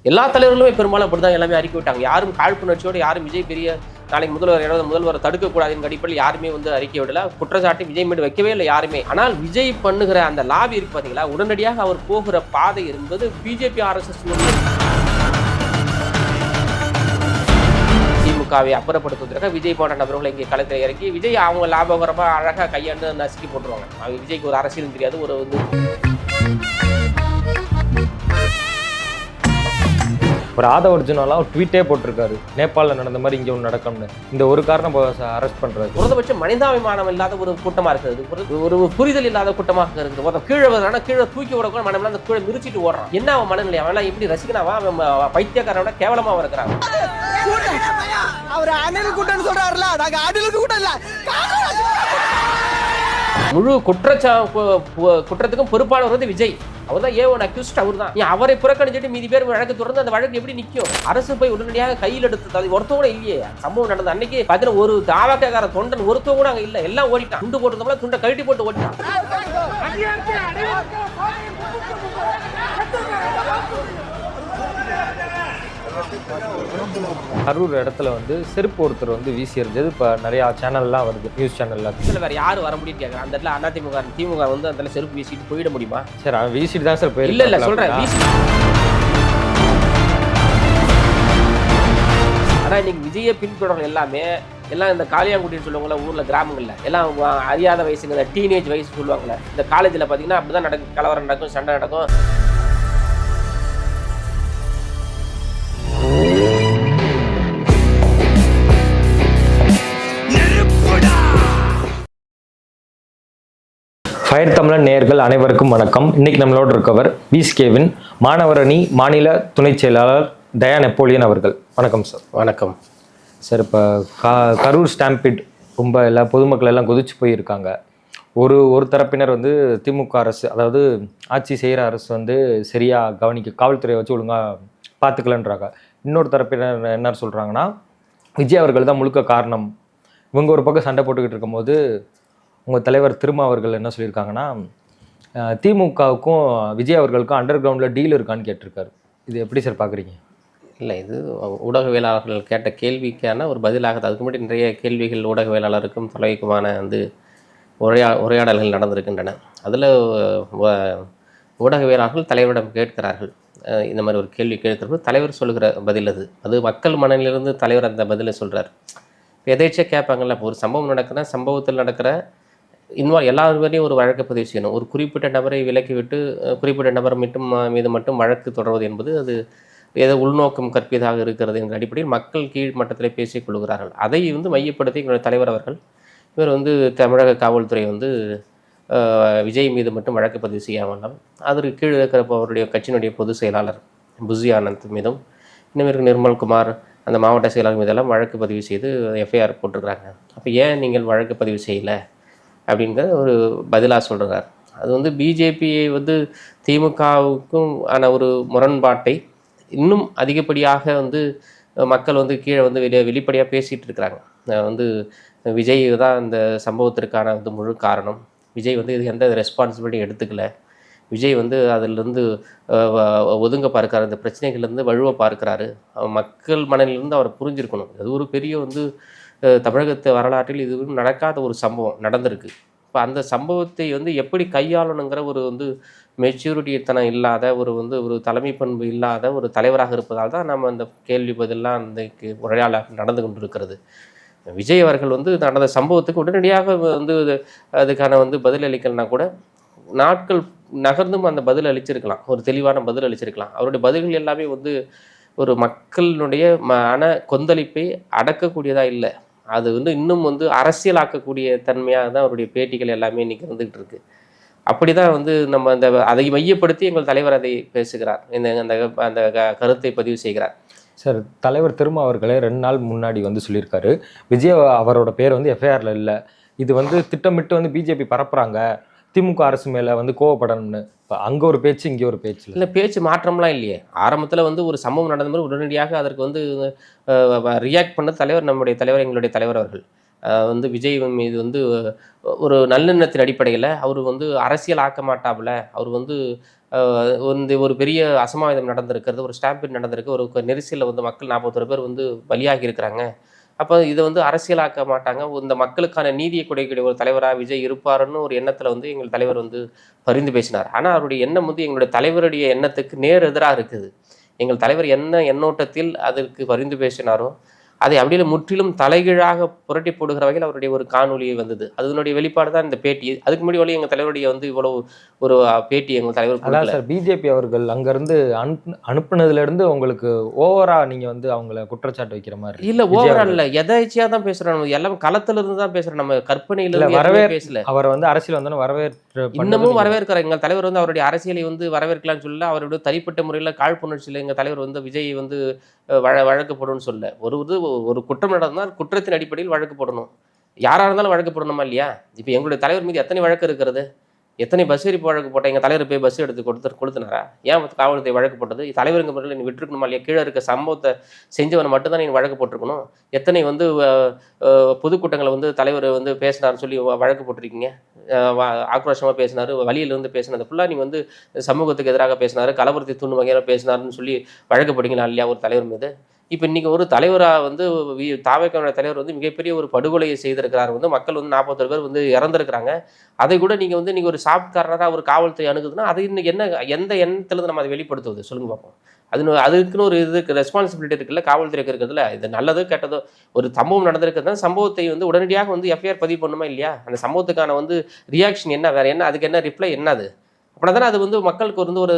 எல்லா தலைவர்களுமே பெரும்பாலும் அப்படிதான் எல்லாமே அறிக்கை விட்டாங்க. யாரும் காழ்ப்புணர்ச்சியோடு யாரும் விஜய் பெரிய நாளைக்கு முதல்வரை தடுக்கக்கூடாதுன்னு அடிப்படையில் யாருமே அறிக்கை விடல. குற்றச்சாட்டு விஜய் மீது வைக்கவே இல்லை யாருமே. ஆனால் விஜய் பண்ணுகிற அந்த லாபி இருக்கு பாத்தீங்களா, உடனடியாக அவர் போகிற பாதை என்பது பிஜேபி RSS திமுகவை அப்புறப்படுத்துவதற்காக விஜய் போன்ற நபர்களை இங்கே களத்தில் இறக்கி விஜய் அவங்க லாபகரமா அழகா கையாண்டு நசுக்கி போட்டுருவாங்க. விஜய்க்கு ஒரு அரசியலும் தெரியாது. ஒரு ஆதவ அர்ஜுனாலாம் ட்வீட்டே போட்டிருக்காரு, நேபாளில் நடந்த மாதிரி இங்கே ஒன்று நடக்கும்னு. இந்த ஒரு காரணம் அரெஸ்ட் பண்ணுறது. குறைந்தபட்சம் மனிதாபிமானம் இல்லாத ஒரு கூட்டமாக இருக்கிறது, ஒரு புரிதல் இல்லாத கூட்டமாக இருக்குது. ஒருத்தன் கீழே வரனா கீழே தூக்கி விடக்கூட மனம்லாம் அந்த கீழே மிரிச்சிட்டு ஓடுறான். என்ன அவன் மனநிலை? அவன்லாம் எப்படி ரசிக்கனாவா? அவன் பைத்தியக்காரனோட கேவலமாக இருக்கிறான். முழு குற்றத்துக்கும் பொறுப்பானவர் வந்து விஜய். அவர் தான் A1 அக்யூஸ்ட். அவர் தான். அவரை புறக்கணிச்சுட்டு மீதி பேர் வழக்கு தொடர்ந்து அந்த வழக்கு எப்படி நிற்கும்? அரசு போய் உடனடியாக கையில் எடுத்து அது ஒருத்தவங்க கூட இல்லையே. சம்பவம் நடந்த அன்னைக்கு பார்த்தீங்கன்னா ஒரு தாவக்கார தொண்டன் ஒருத்தவங்க கூட அங்கே இல்லை. எல்லாம் ஓடிட்டான். துண்டு போட்டுருந்தோம்ல, துண்டை கழட்டி போட்டு ஓடிட்டான். கரூர் இடத்துல செருப்பு ஒருத்தர் வீசி எறிஞ்சது இப்போ நிறையா சேனல்லாம் வருது, நியூஸ் சேனல்லாம். இதில் வேறு யார் வர முடியும்னு கேட்குறேன். அந்த இடத்துல அதிமுக திமுக அந்த செருப்பு வீசிட்டு போயிட முடியுமா? சார் அவன் வீசிட்டு தான் சார் போய். இல்லை சொல்கிறேன். ஆனால் இன்னைக்கு விஜயை பின்தொடர்கள் எல்லாம் இந்த காளியாங்குடின்னு சொல்லுவாங்கள்ல, ஊரில் கிராமங்களில் எல்லாம் அறியாத வயசுங்க, இந்த டீனேஜ் வயசு சொல்லுவாங்கள்ல. இந்த காலேஜில் பார்த்தீங்கன்னா அப்படி தான் நடக்கும். கலவரம் நடக்கும், சண்டை நடக்கும். ஃபயர் தமிழன் நேயர்கள் அனைவருக்கும் வணக்கம். இன்னைக்கு நம்மளோடு இருக்கவர் விசிகேவின் மாணவர் அணி மாநில துணை செயலாளர் தயா நெப்போலியன் அவர்கள். வணக்கம் சார். வணக்கம் சார். இப்போ கரூர் ஸ்டாம்பிட் ரொம்ப பொதுமக்கள் எல்லாம் கொதிச்சு போயிருக்காங்க. ஒரு தரப்பினர் திமுக அரசு, அதாவது ஆட்சி செய்கிற அரசு சரியாக காவல்துறையை வச்சு ஒழுங்காக பார்த்துக்கலன்றாங்க. இன்னொரு தரப்பினர் என்ன சொல்கிறாங்கன்னா, விஜய் அவர்கள் தான் முழுக்க காரணம். இவங்க ஒரு பக்கம் சண்டை போட்டுக்கிட்டு இருக்கும்போது உங்கள் தலைவர் திருமா அவர்கள் என்ன சொல்லியிருக்காங்கன்னா, திமுகவுக்கும் விஜய் அவர்களுக்கும் அண்டர் கிரவுண்டில் டீல் இருக்கான்னு கேட்டிருக்காரு. இது எப்படி சார் பார்க்குறீங்க? இல்லை, இது ஊடகவியலாளர்கள் கேட்ட கேள்விக்கான ஒரு பதிலாக. அதுக்கு முன்னாடி நிறைய கேள்விகள் ஊடகவியலாளருக்கும் தலைவிக்குமான உரையாடல்கள் நடந்திருக்கின்றன. அதில் ஊடகவியலாளர்கள் தலைவரிடம் கேட்கிறார்கள். இந்த மாதிரி ஒரு கேள்வி கேட்கிறப்ப தலைவர் சொல்லுகிற பதில் அது மக்கள் மனநிலிருந்து தலைவர் அந்த பதிலை சொல்கிறார். எதேச்சா கேட்பாங்கள்ல, இப்போ ஒரு சம்பவம் நடக்கிற சம்பவத்தில் நடக்கிற எல்லாருமே ஒரு வழக்கு பதிவு செய்யணும். ஒரு குறிப்பிட்ட நபரை விலக்கிவிட்டு குறிப்பிட்ட நபர் மீது மட்டும் வழக்கு தொடர்வது என்பது அது ஏதோ உள்நோக்கம் கற்பிதாக இருக்கிறது என்ற அடிப்படையில் மக்கள் கீழ் மட்டத்தில் பேசிக் கொள்கிறார்கள். அதை மையப்படுத்தி எங்களுடைய தலைவர் அவர்கள் இவர் தமிழக காவல்துறை விஜய் மீது மட்டும் வழக்கு பதிவு செய்யாமல் அதற்கு கீழே இருக்கிற அவருடைய கட்சியினுடைய பொதுச் செயலாளர் புசி ஆனந்த் மீதும், இன்னும் நிர்மல்குமார் அந்த மாவட்ட செயலாளர் மீதெல்லாம் வழக்கு பதிவு செய்து FIR போட்டிருக்கிறாங்க. அப்போ ஏன் நீங்கள் வழக்கு பதிவு செய்யலை அப்படிங்கிற ஒரு பதிலாக சொல்கிறார். அது பிஜேபியை திமுகவுக்கும் ஆன ஒரு முரண்பாட்டை இன்னும் அதிகப்படியாக மக்கள் கீழே வெளிப்படையாக பேசிகிட்டு இருக்கிறாங்க. விஜய் தான் இந்த சம்பவத்திற்கான முழு காரணம். விஜய் இது எந்த ரெஸ்பான்சிபிலிட்டியும் எடுத்துக்கல. விஜய் அதிலிருந்து ஒதுங்க பார்க்கிறார், இந்த பிரச்சனைகள்லேருந்து வழுவ பார்க்கிறாரு. மக்கள் மனநிலிருந்து அவரை புரிஞ்சிருக்கணும். அது ஒரு பெரிய தமிழகத்து வரலாற்றில் இது நடக்காத ஒரு சம்பவம் நடந்திருக்கு. இப்போ அந்த சம்பவத்தை எப்படி கையாளணுங்கிற ஒரு மெச்சூரிட்டித்தனம் இல்லாத ஒரு தலைமை பண்பு இல்லாத ஒரு தலைவராக இருப்பதால் தான் நம்ம அந்த கேள்வி பதிலெலாம் அந்த உரையாடலாக நடந்து கொண்டு இருக்கிறது. விஜய் அவர்கள் நடந்த சம்பவத்துக்கு உடனடியாக அதுக்கான பதில் அளிக்கலைன்னா கூட நாட்கள் நகர்ந்தும் அந்த பதில் அளிச்சிருக்கலாம், ஒரு தெளிவான பதில் அளிச்சிருக்கலாம். அவருடைய பதில்கள் எல்லாமே ஒரு மக்களினுடைய மன கொந்தளிப்பை அடக்கக்கூடியதாக இல்லை. அது இன்னும் அரசியலாக்கக்கூடிய தன்மையாக தான் அவருடைய பேட்டிகள் எல்லாமே இன்றைக்கி இருந்துகிட்டு இருக்கு. அப்படி தான் நம்ம அதை மையப்படுத்தி எங்கள் தலைவர் அதை பேசுகிறார், அந்த கருத்தை பதிவு செய்கிறார். சார், தலைவர் திருமா அவர்களே 2 நாள் முன்னாடி சொல்லியிருக்காரு, விஜய் அவரோட பேர் FIRல இல்லை, இது திட்டமிட்டு பிஜேபி பரப்புகிறாங்க, திமுக அரசு மேலே கோவப்படணும்னு. இப்போ அங்கே ஒரு பேச்சு, இங்கே ஒரு பேச்சு இல்லை. பேச்சு மாற்றம்லாம் இல்லையே. ஆரம்பத்தில் ஒரு சம்பவம் நடந்த மாதிரி உடனடியாக அதற்கு ரியாக்ட் பண்ண தலைவர், நம்முடைய தலைவர், எங்களுடைய தலைவர் அவர்கள் விஜய் மீது ஒரு நல்லெண்ணத்தின் அடிப்படையில் அவர் அரசியல் ஆக்க மாட்டாப்புல, அவர் வந்து ஒரு பெரிய அசம்பாவிதம் நடந்திருக்கிறது, ஒரு ஸ்டாம்பிட் நடந்திருக்கு, ஒரு நெரிசலில் வந்து மக்கள் 41 பேர் வந்து பலியாகி இருக்கிறாங்க. அப்போ இதை வந்து அரசியலாக்க மாட்டாங்க, இந்த மக்களுக்கான நீதியை குடைக்கக்கூடிய ஒரு தலைவராக விஜய் இருப்பாருன்னு ஒரு எண்ணத்தில் வந்து எங்கள் தலைவர் வந்து பரிந்து பேசினார். ஆனால் அவருடைய எண்ணம் வந்து எங்களுடைய தலைவருடைய எண்ணத்துக்கு நேர் எதிராக இருக்குது. எங்கள் தலைவர் என்ன எண்ணோட்டத்தில் அதற்கு பரிந்து பேசினாரோ அதை அப்படியே முற்றிலும் தலைகீழாக புரட்டி போடுகிற வகையில் அவருடைய ஒரு காணொளி வந்தது. அதனுடைய வெளிப்பாடு தான் இந்த பேட்டி. அதுக்கு முன்னாடி வழி எங்கள் தலைவருடைய வந்து இவ்வளவு ஒரு பேட்டி எங்கள் தலைவர் அதான் கொடுக்கல. சார், பிஜேபி அவர்கள் அங்கிருந்து அனுப்புனதுல இருந்து உங்களுக்கு ஓவரா நீங்க வந்து அவங்கள குற்றச்சாட்டு வைக்கிற மாதிரி இருக்கு. இல்ல விஜய் ஓவரால் அவர்கள். இல்ல, எதாச்சியா தான் பேசுறோம். நம்ம எல்லாம் களத்துல இருந்து தான் பேசுறோம். நம்ம கற்பனையில இல்ல இருந்து எதுவுமே பேசல. அவரை வந்து அரசியல் வந்தோன்னு வரவேற்று இன்னமும் பண்ணது வரவேற்கிறார். எங்கள் தலைவர் வந்து அவருடைய அரசியலை வந்து வரவேற்கலாம்னு சொல்லல. அவருடைய தனிப்பட்ட முறையில் காழ்ப்புணர்ச்சியில் எங்கள் தலைவர் வந்து விஜய் வந்து வழக்கு போடணும்னு சொல்ல. ஒரு குற்றம் நடந்தால் குற்றத்தின் அடிப்படையில் வழக்கு போடணும். யாரா இருந்தாலும் வழக்கு போடணுமா இல்லையா? இப்போ எங்களுடைய தலைவர் மீது எத்தனை வழக்கு இருக்கிறது? எத்தனை பஸ் எரிப்பு வழக்கு போட்ட எங்கள் தலைவர் போய் பஸ் எடுத்து கொளுத்துனாரா? ஏன் காவல்துறை வழக்கு போட்டது? தலைவருங்க முறையில் நீ விட்டுருக்கணுமா இல்லையா? கீழே இருக்க சம்பவத்தை செஞ்சவனை மட்டும்தான் நீ வழக்கு போட்டிருக்கணும். எத்தனை வந்து பொதுக்கூட்டங்களை வந்து தலைவர் வந்து பேசினார்னு சொல்லி வழக்கு போட்டிருக்கீங்க. ஆக்ரோஷமாக பேசினார், வழியிலிருந்து பேசினது ஃபுல்லாக நீங்கள் வந்து சமூகத்துக்கு எதிராக பேசினார், கலவரத்தை தூண்டும் வகையில் பேசினார்னு சொல்லி வழக்கு போட்டிங்களா இல்லையா ஒரு தலைவர் மீது? இப்போ இன்றைக்கி ஒரு தலைவராக வந்து தாவேக்காவுடைய தலைவர் வந்து மிகப்பெரிய ஒரு படுகொலையை செய்திருக்கிறார். வந்து மக்கள் வந்து 41 பேர் வந்து இறந்துருக்கிறாங்க. அதை கூட நீங்கள் வந்து நீங்கள் ஒரு சாஃப்ட் கார்னராக ஒரு காவல்துறை அணுகுதுன்னா அது இன்னைக்கு என்ன, எந்த எண்ணத்துலேருந்து நம்ம அதை வெளிப்படுத்துவது சொல்லுங்க பார்ப்போம். அதுக்குன்னு ஒரு இதுக்கு ரெஸ்பான்சிபிலிட்டி இருக்குல்ல, காவல்துறைக்கு இருக்கிறதுல. இது நல்லதோ கெட்டதோ ஒரு சம்பவம் நடந்திருக்கிறதுனா சம்பவத்தை வந்து உடனடியாக வந்து எஃப்ஐஆர் பதிவு பண்ணுமா இல்லையா? அந்த சம்பவத்துக்கான வந்து ரியாக்ஷன் என்ன, வேறு என்ன, அதுக்கு என்ன ரிப்ளை என்ன? அது அப்படின்னா தானே அது வந்து மக்களுக்கு வந்து ஒரு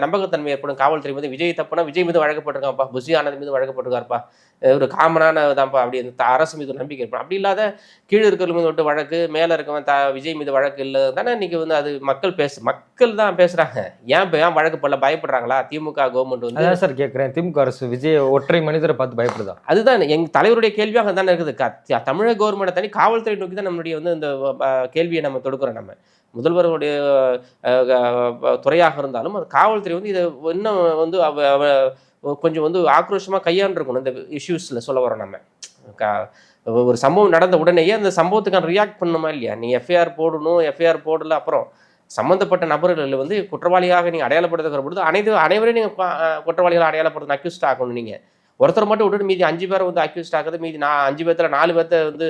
நம்பகத்தன்மை ஏற்படும். காவல்துறை வந்து விஜய் தப்புனா விஜய் மீது வழங்கப்பட்டிருக்கான்ப்பா, புஷி ஆனந்த் மீது வழங்கப்பட்டிருக்காருப்பா, ஒரு காமனான தான்ப்பா, அப்படி அரசு மீது நம்பிக்கை ஏற்படும். அப்படி இல்லாத கீழே இருக்கிறவங்க மீது விட்டு வழக்கு, மேலே இருக்கவன் விஜய் மீது வழக்கு இல்லை தானே இன்றைக்கி வந்து அது மக்கள் தான் பேசுகிறாங்க. ஏன் வழக்கு போடல, பயப்படுறாங்களா? திமுக கவர்மெண்ட் வந்து அதான் சார் கேட்குறேன், திமுக அரசு விஜய் ஒற்றை மனிதரை பார்த்து பயப்படுதா? அதுதான் எங்கள் தலைவருடைய கேள்வியாக தானே இருக்குது. தமிழக கவர்மெண்ட்டை தனி காவல்துறை நோக்கி தான் நம்மளுடைய வந்து இந்த கேள்வியை நம்ம தொடுக்கிறோம். நம்ம முதல்வருடைய துறையாக இருந்தாலும் அது காவல்துறை வந்து இதை இன்னும் வந்து கொஞ்சம் வந்து ஆக்ரோஷமாக கையாண்டிருக்கணும். இந்த இஷ்யூஸில் சொல்ல வரோம் நம்ம. ஒரு சம்பவம் நடந்த உடனேயே அந்த சம்பவத்துக்கான ரியாக்ட் பண்ணணுமா இல்லையா? நீ எஃப்ஐஆர் போடணும், எஃப்ஐஆர் போடல, அப்புறம் சம்மந்தப்பட்ட நபர்கள் வந்து குற்றவாளியாக நீங்கள் அடையாளப்படுத்துகிற பொழுது அனைவரையும் நீங்கள் குற்றவாளிகளை அடையாளப்படுத்த அக்யூஸ்ட் ஆகணும். நீங்கள் ஒருத்தர் மட்டும் விட்டுட்டு மீதி 5 பேரை வந்து அக்யூஸ்ட் ஆகுது, மீதி 5 பேர்த்துல 4 பேர்த்த வந்து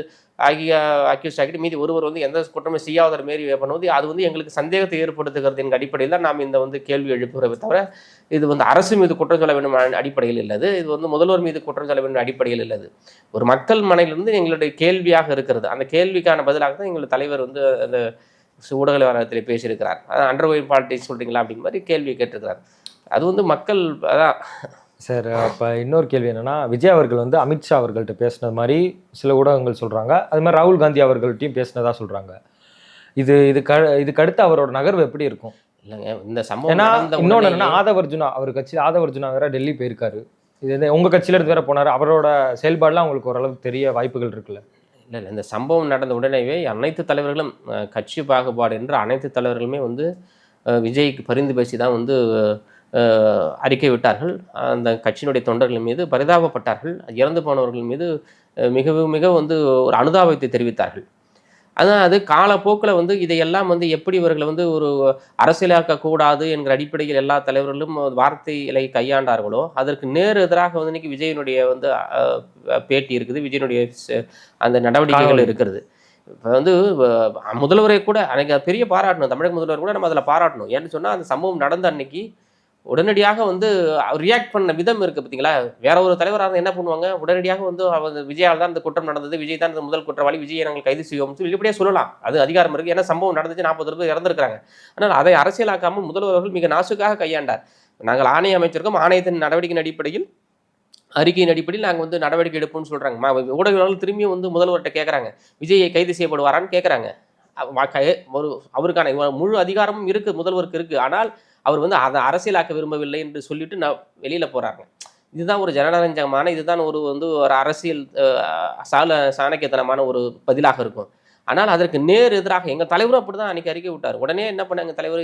அக்யூஸ்ட் ஆகிட்டு மீதி ஒருவர் வந்து எந்த குற்றமே செய்யாத மாரி பண்ணுவது அது வந்து எங்களுக்கு சந்தேகத்தை ஏற்படுத்துகிறது எங்கள் அடிப்படையில் தான் நாம் இந்த வந்து கேள்வி எழுப்புகிறதை தவிர இது வந்து அரசு மீது குற்றம் சொல்ல வேண்டும் அடிப்படையில் இல்லது, இது வந்து முதல்வர் மீது குற்றம் சொல்ல வேண்டும் அடிப்படையில் இல்லது. ஒரு மக்கள் மனையிலிருந்து எங்களுடைய கேள்வியாக இருக்கிறது. அந்த கேள்விக்கான பதிலாக தான் எங்களுடைய தலைவர் வந்து அந்த ஊடக விவகாரத்தில் பேசியிருக்கிறார். அதான் அண்டர்வைன் பாலிடிக்ஸ் சொல்கிறீங்களா அப்படிங்கிற மாதிரி கேள்வி கேட்டிருக்கிறார். அது வந்து மக்கள் அதான் சார். அப்போ இன்னொரு கேள்வி என்னன்னா, விஜய் அவர்கள் வந்து அமித்ஷா அவர்கள்ட்ட பேசினது மாதிரி சில ஊடகங்கள் சொல்றாங்க, அது மாதிரி ராகுல் காந்தி அவர்கள்ட்டையும் பேசினதா சொல்றாங்க. இதுக்கு அடுத்து அவரோட நகர்வு எப்படி இருக்கும்? இல்லைங்க, இந்த சம்பவம் ஏன்னா இன்னொன்று என்னன்னா, ஆதவர்ஜுனா அவர் கட்சி ஆதவர்ஜுனா வேற டெல்லி போயிருக்காரு, இது உங்க கட்சியில இருந்து வேற போனாரு, அவரோட செயல்பாடுலாம் உங்களுக்கு ஓரளவுக்கு தெரிய வாய்ப்புகள் இருக்குல்ல? இல்லை இந்த சம்பவம் நடந்த உடனேவே அனைத்து தலைவர்களும் கட்சி பாகுபாடு என்று அனைத்து தலைவர்களுமே வந்து விஜய்க்கு பரிந்து பேசி தான் வந்து அறிக்கை விட்டார்கள். அந்த கட்சியினுடைய தொண்டர்கள் மீது பரிதாபப்பட்டார்கள். இறந்து போனவர்கள் மீது மிக வந்து ஒரு அனுதாபத்தை தெரிவித்தார்கள். ஆனால் அது காலப்போக்கில் வந்து இதையெல்லாம் வந்து எப்படி இவர்களை வந்து ஒரு அரசியலாக்கக்கூடாது என்கிற அடிப்படையில் எல்லா தலைவர்களும் வார்த்தைகளை கையாண்டார்களோ அதற்கு நேர் எதிராக வந்து இன்றைக்கி விஜயனுடைய வந்து பேட்டி இருக்குது, விஜயனுடைய அந்த நடவடிக்கைகள் இருக்கிறது. இப்போ வந்து முதல்வரை கூட அன்றைக்கி பெரிய பாராட்டணும், தமிழக முதல்வர் கூட நம்ம அதில் பாராட்டணும். ஏன்னு சொன்னால் அந்த சம்பவம் நடந்த அன்னைக்கு உடனடியாக வந்து ரியாக்ட் பண்ண விதம் இருக்குது பார்த்தீங்களா? வேற ஒரு தலைவராக இருந்தால் என்ன பண்ணுவாங்க? உடனடியாக வந்து விஜயால் தான் இந்த குற்றம் நடந்தது, விஜய் தான் இந்த முதல் குற்றவாளி, விஜயை நாங்கள் கைது செய்வோம் வெளிப்படையாக சொல்லலாம். அது அதிகாரம் இருக்குது. ஏன்னா சம்பவம் நடந்துச்சு, 40 பேர் இறந்துருக்காங்க. ஆனால் அதை அரசியலாக்காமல் முதல்வர்கள் மிக நாசுக்காக கையாண்டார். நாங்கள் ஆணையம் அமைச்சிருக்கோம், ஆணையத்தின் நடவடிக்கையின் அடிப்படையில் அறிக்கையின் அடிப்படையில் நாங்கள் வந்து நடவடிக்கை எடுப்போம்னு சொல்கிறாங்க. ஊடகங்கள் திரும்பியும் வந்து முதல்வர்கிட்ட கேட்குறாங்க, விஜயை கைது செய்யப்படுவாரான்னு கேட்குறாங்க. அவருக்கான முழு அதிகாரமும் இருக்குது, முதல்வருக்கு இருக்குது. ஆனால் அவர் வந்து அதை அரசியலாக்க விரும்பவில்லை என்று சொல்லிட்டு வெளியில் போகிறாங்க. இதுதான் ஒரு ஜனரஞ்சகமான, இதுதான் ஒரு வந்து ஒரு அரசியல் சாணக்கியத்தனமான ஒரு பதிலாக இருக்கும். ஆனால் அதற்கு நேர் எதிராக எங்கள் தலைவரும் அப்படி தான் அன்றைக்கி அறிக்கை விட்டார். உடனே என்ன பண்ண எங்கள் தலைவர்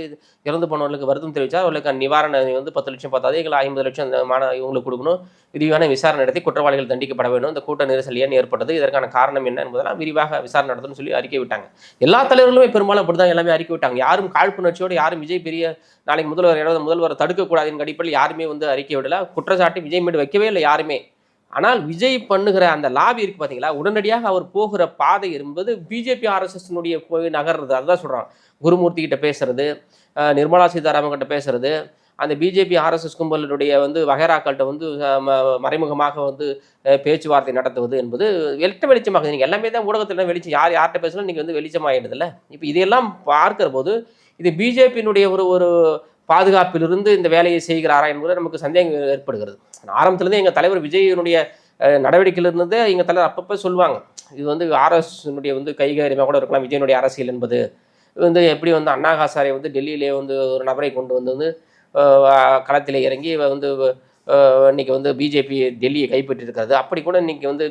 இறந்து போனவர்களுக்கு வருத்தம் தெரிவித்தார். அவர்களுக்கு நிவாரண வந்து 10 லட்சம் பத்தாது, எங்களை 50 லட்சம் அந்த இவங்களுக்கு கொடுக்கணும், விரிவான விசாரணை நடத்தி குற்றவாளிகள் தண்டிக்கப்பட வேண்டும், இந்த கூட்ட நெரிசல் ஏன் ஏற்பட்டது, இதற்கான காரணம் என்ன என்பதெல்லாம் விரிவாக விசாரணை நடத்தணும்னு சொல்லி அறிக்கை விட்டாங்க. எல்லா தலைவர்களுமே பெரும்பாலும் அப்படி தான் எல்லாமே அறிக்கை விட்டாங்க. யாரும் காழ்ப்புணர்ச்சியோடு யாரும் விஜய் பெரிய நாளைக்கு முதல்வர் தடுக்கக்கூடாதுன்னு அடிப்படையில் யாருமே வந்து அறிக்கை விடல. குற்றச்சாட்டு விஜய் மீது வைக்கவே இல்லை யாருமே. ஆனால் விஜய் பண்ணுகிற அந்த லாபி இருக்கு பார்த்தீங்களா, உடனடியாக அவர் போகிற பாதை என்பது பிஜேபி ஆர்எஸ்எஸ்னுடைய போய் நகர்றது. அதுதான் சொல்கிறான். குருமூர்த்தி கிட்ட பேசுறது, நிர்மலா சீதாராமன் கிட்ட பேசுறது, அந்த பிஜேபி ஆர்எஸ்எஸ் கும்பலுடைய வந்து வகைராக்கள்கிட்ட வந்து மறைமுகமாக வந்து பேச்சுவார்த்தை நடத்துவது என்பது வெளிச்சமாக. நீங்கள் எல்லாமே தான் ஊடகத்தில் வெளிச்சம், யார்கிட்ட பேசலாம் நீங்கள் வந்து வெளிச்சமாகிடுதில்ல. இப்போ இதையெல்லாம் பார்க்கிற போது இது பிஜேபியினுடைய ஒரு பாதுகாப்பிலிருந்து இந்த வேலையை செய்கிறாரா என்பது நமக்கு சந்தேகம் ஏற்படுகிறது. ஆரம்பத்துலேருந்து எங்கள் தலைவர் விஜயனுடைய நடவடிக்கையிலிருந்து எங்கள் தலைவர் அப்பப்போ சொல்லுவாங்க, இது வந்து ஆர்எஸ்னுடைய வந்து கைகாரியமாக கூட இருக்கலாம் விஜயனுடைய அரசியல் என்பது. வந்து எப்படி வந்து அண்ணா ஹசாரே வந்து டெல்லியிலே வந்து ஒரு நபரை கொண்டு வந்து களத்தில் இறங்கி வந்து இன்னைக்கு வந்து பிஜேபி டெல்லியை கைப்பற்றிருக்கிறது. அப்படி கூட இன்னைக்கு வந்து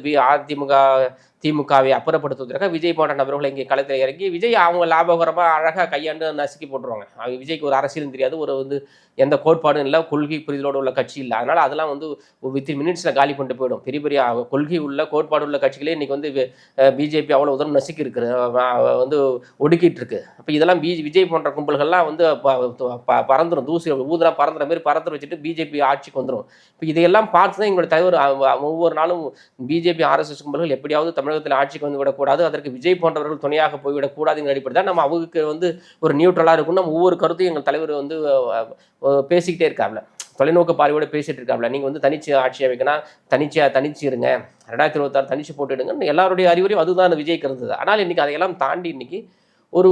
திமுகவை அப்புறப்படுத்துவதற்காக விஜய் போன்ற நபர்களை இங்கே களத்தில் இறங்கி விஜய் அவங்க லாபகரமாக அழகாக கையாண்டு நசுக்கி போட்டுருவாங்க. விஜய்க்கு ஒரு அரசியலும் தெரியாது, ஒரு வந்து எந்த கோட்பாடும் இல்லை, கொள்கை புரிதலோடு உள்ள கட்சி இல்லை. அதனால் அதெல்லாம் வந்து வித்தின் மினிட்ஸில் காலி பண்ணிட்டு போயிடும். பெரிய பெரிய கொள்கை உள்ள கோட்பாடு உள்ள கட்சிகளே இன்றைக்கி வந்து பிஜேபி அவ்வளோ உதவும் நசுக்கி இருக்குது, வந்து ஒடுக்கிட்டு இருக்கு. அப்போ இதெல்லாம் விஜய் போன்ற கும்பல்கள்லாம் வந்து பறந்துடும், தூசி ஊதுனா பறந்துற மாதிரி பறந்து வச்சுட்டு பிஜேபி ஆட்சிக்கு வந்துடும். இப்போ இதையெல்லாம் பார்த்து தான் எங்களுடைய தலைவர் ஒவ்வொரு நாளும் பிஜேபி ஆர்எஸ்எஸ் கும்பல்கள் எப்படியாவது தமிழகத்தில் ஆட்சிக்கு வந்து விடக்கூடாது, அதற்கு விஜய் போன்றவர்கள் துணையாக போய்விடக்கூடாதுங்கிற அடிப்படை தான் நம்ம அவருக்கு வந்து ஒரு நியூட்ரலாக இருக்கும். நம்ம ஒவ்வொரு கருத்தையும் எங்கள் தலைவர் வந்து பேசிக்கிட்டே இருக்காப்ல, தொலைநோக்கு பார்வையோடு பேசிகிட்டு இருக்காப்ல. நீங்கள் வந்து தனிச்சு ஆட்சி அமைக்கணும், தனிச்சு இருங்க, 2026 தனிச்சு போட்டுடுங்கன்னு எல்லாருடைய அறிவுரையும் அதுதான் விஜய்க்கு இருந்தது. ஆனால் இன்றைக்கி அதையெல்லாம் தாண்டி இன்றைக்கி ஒரு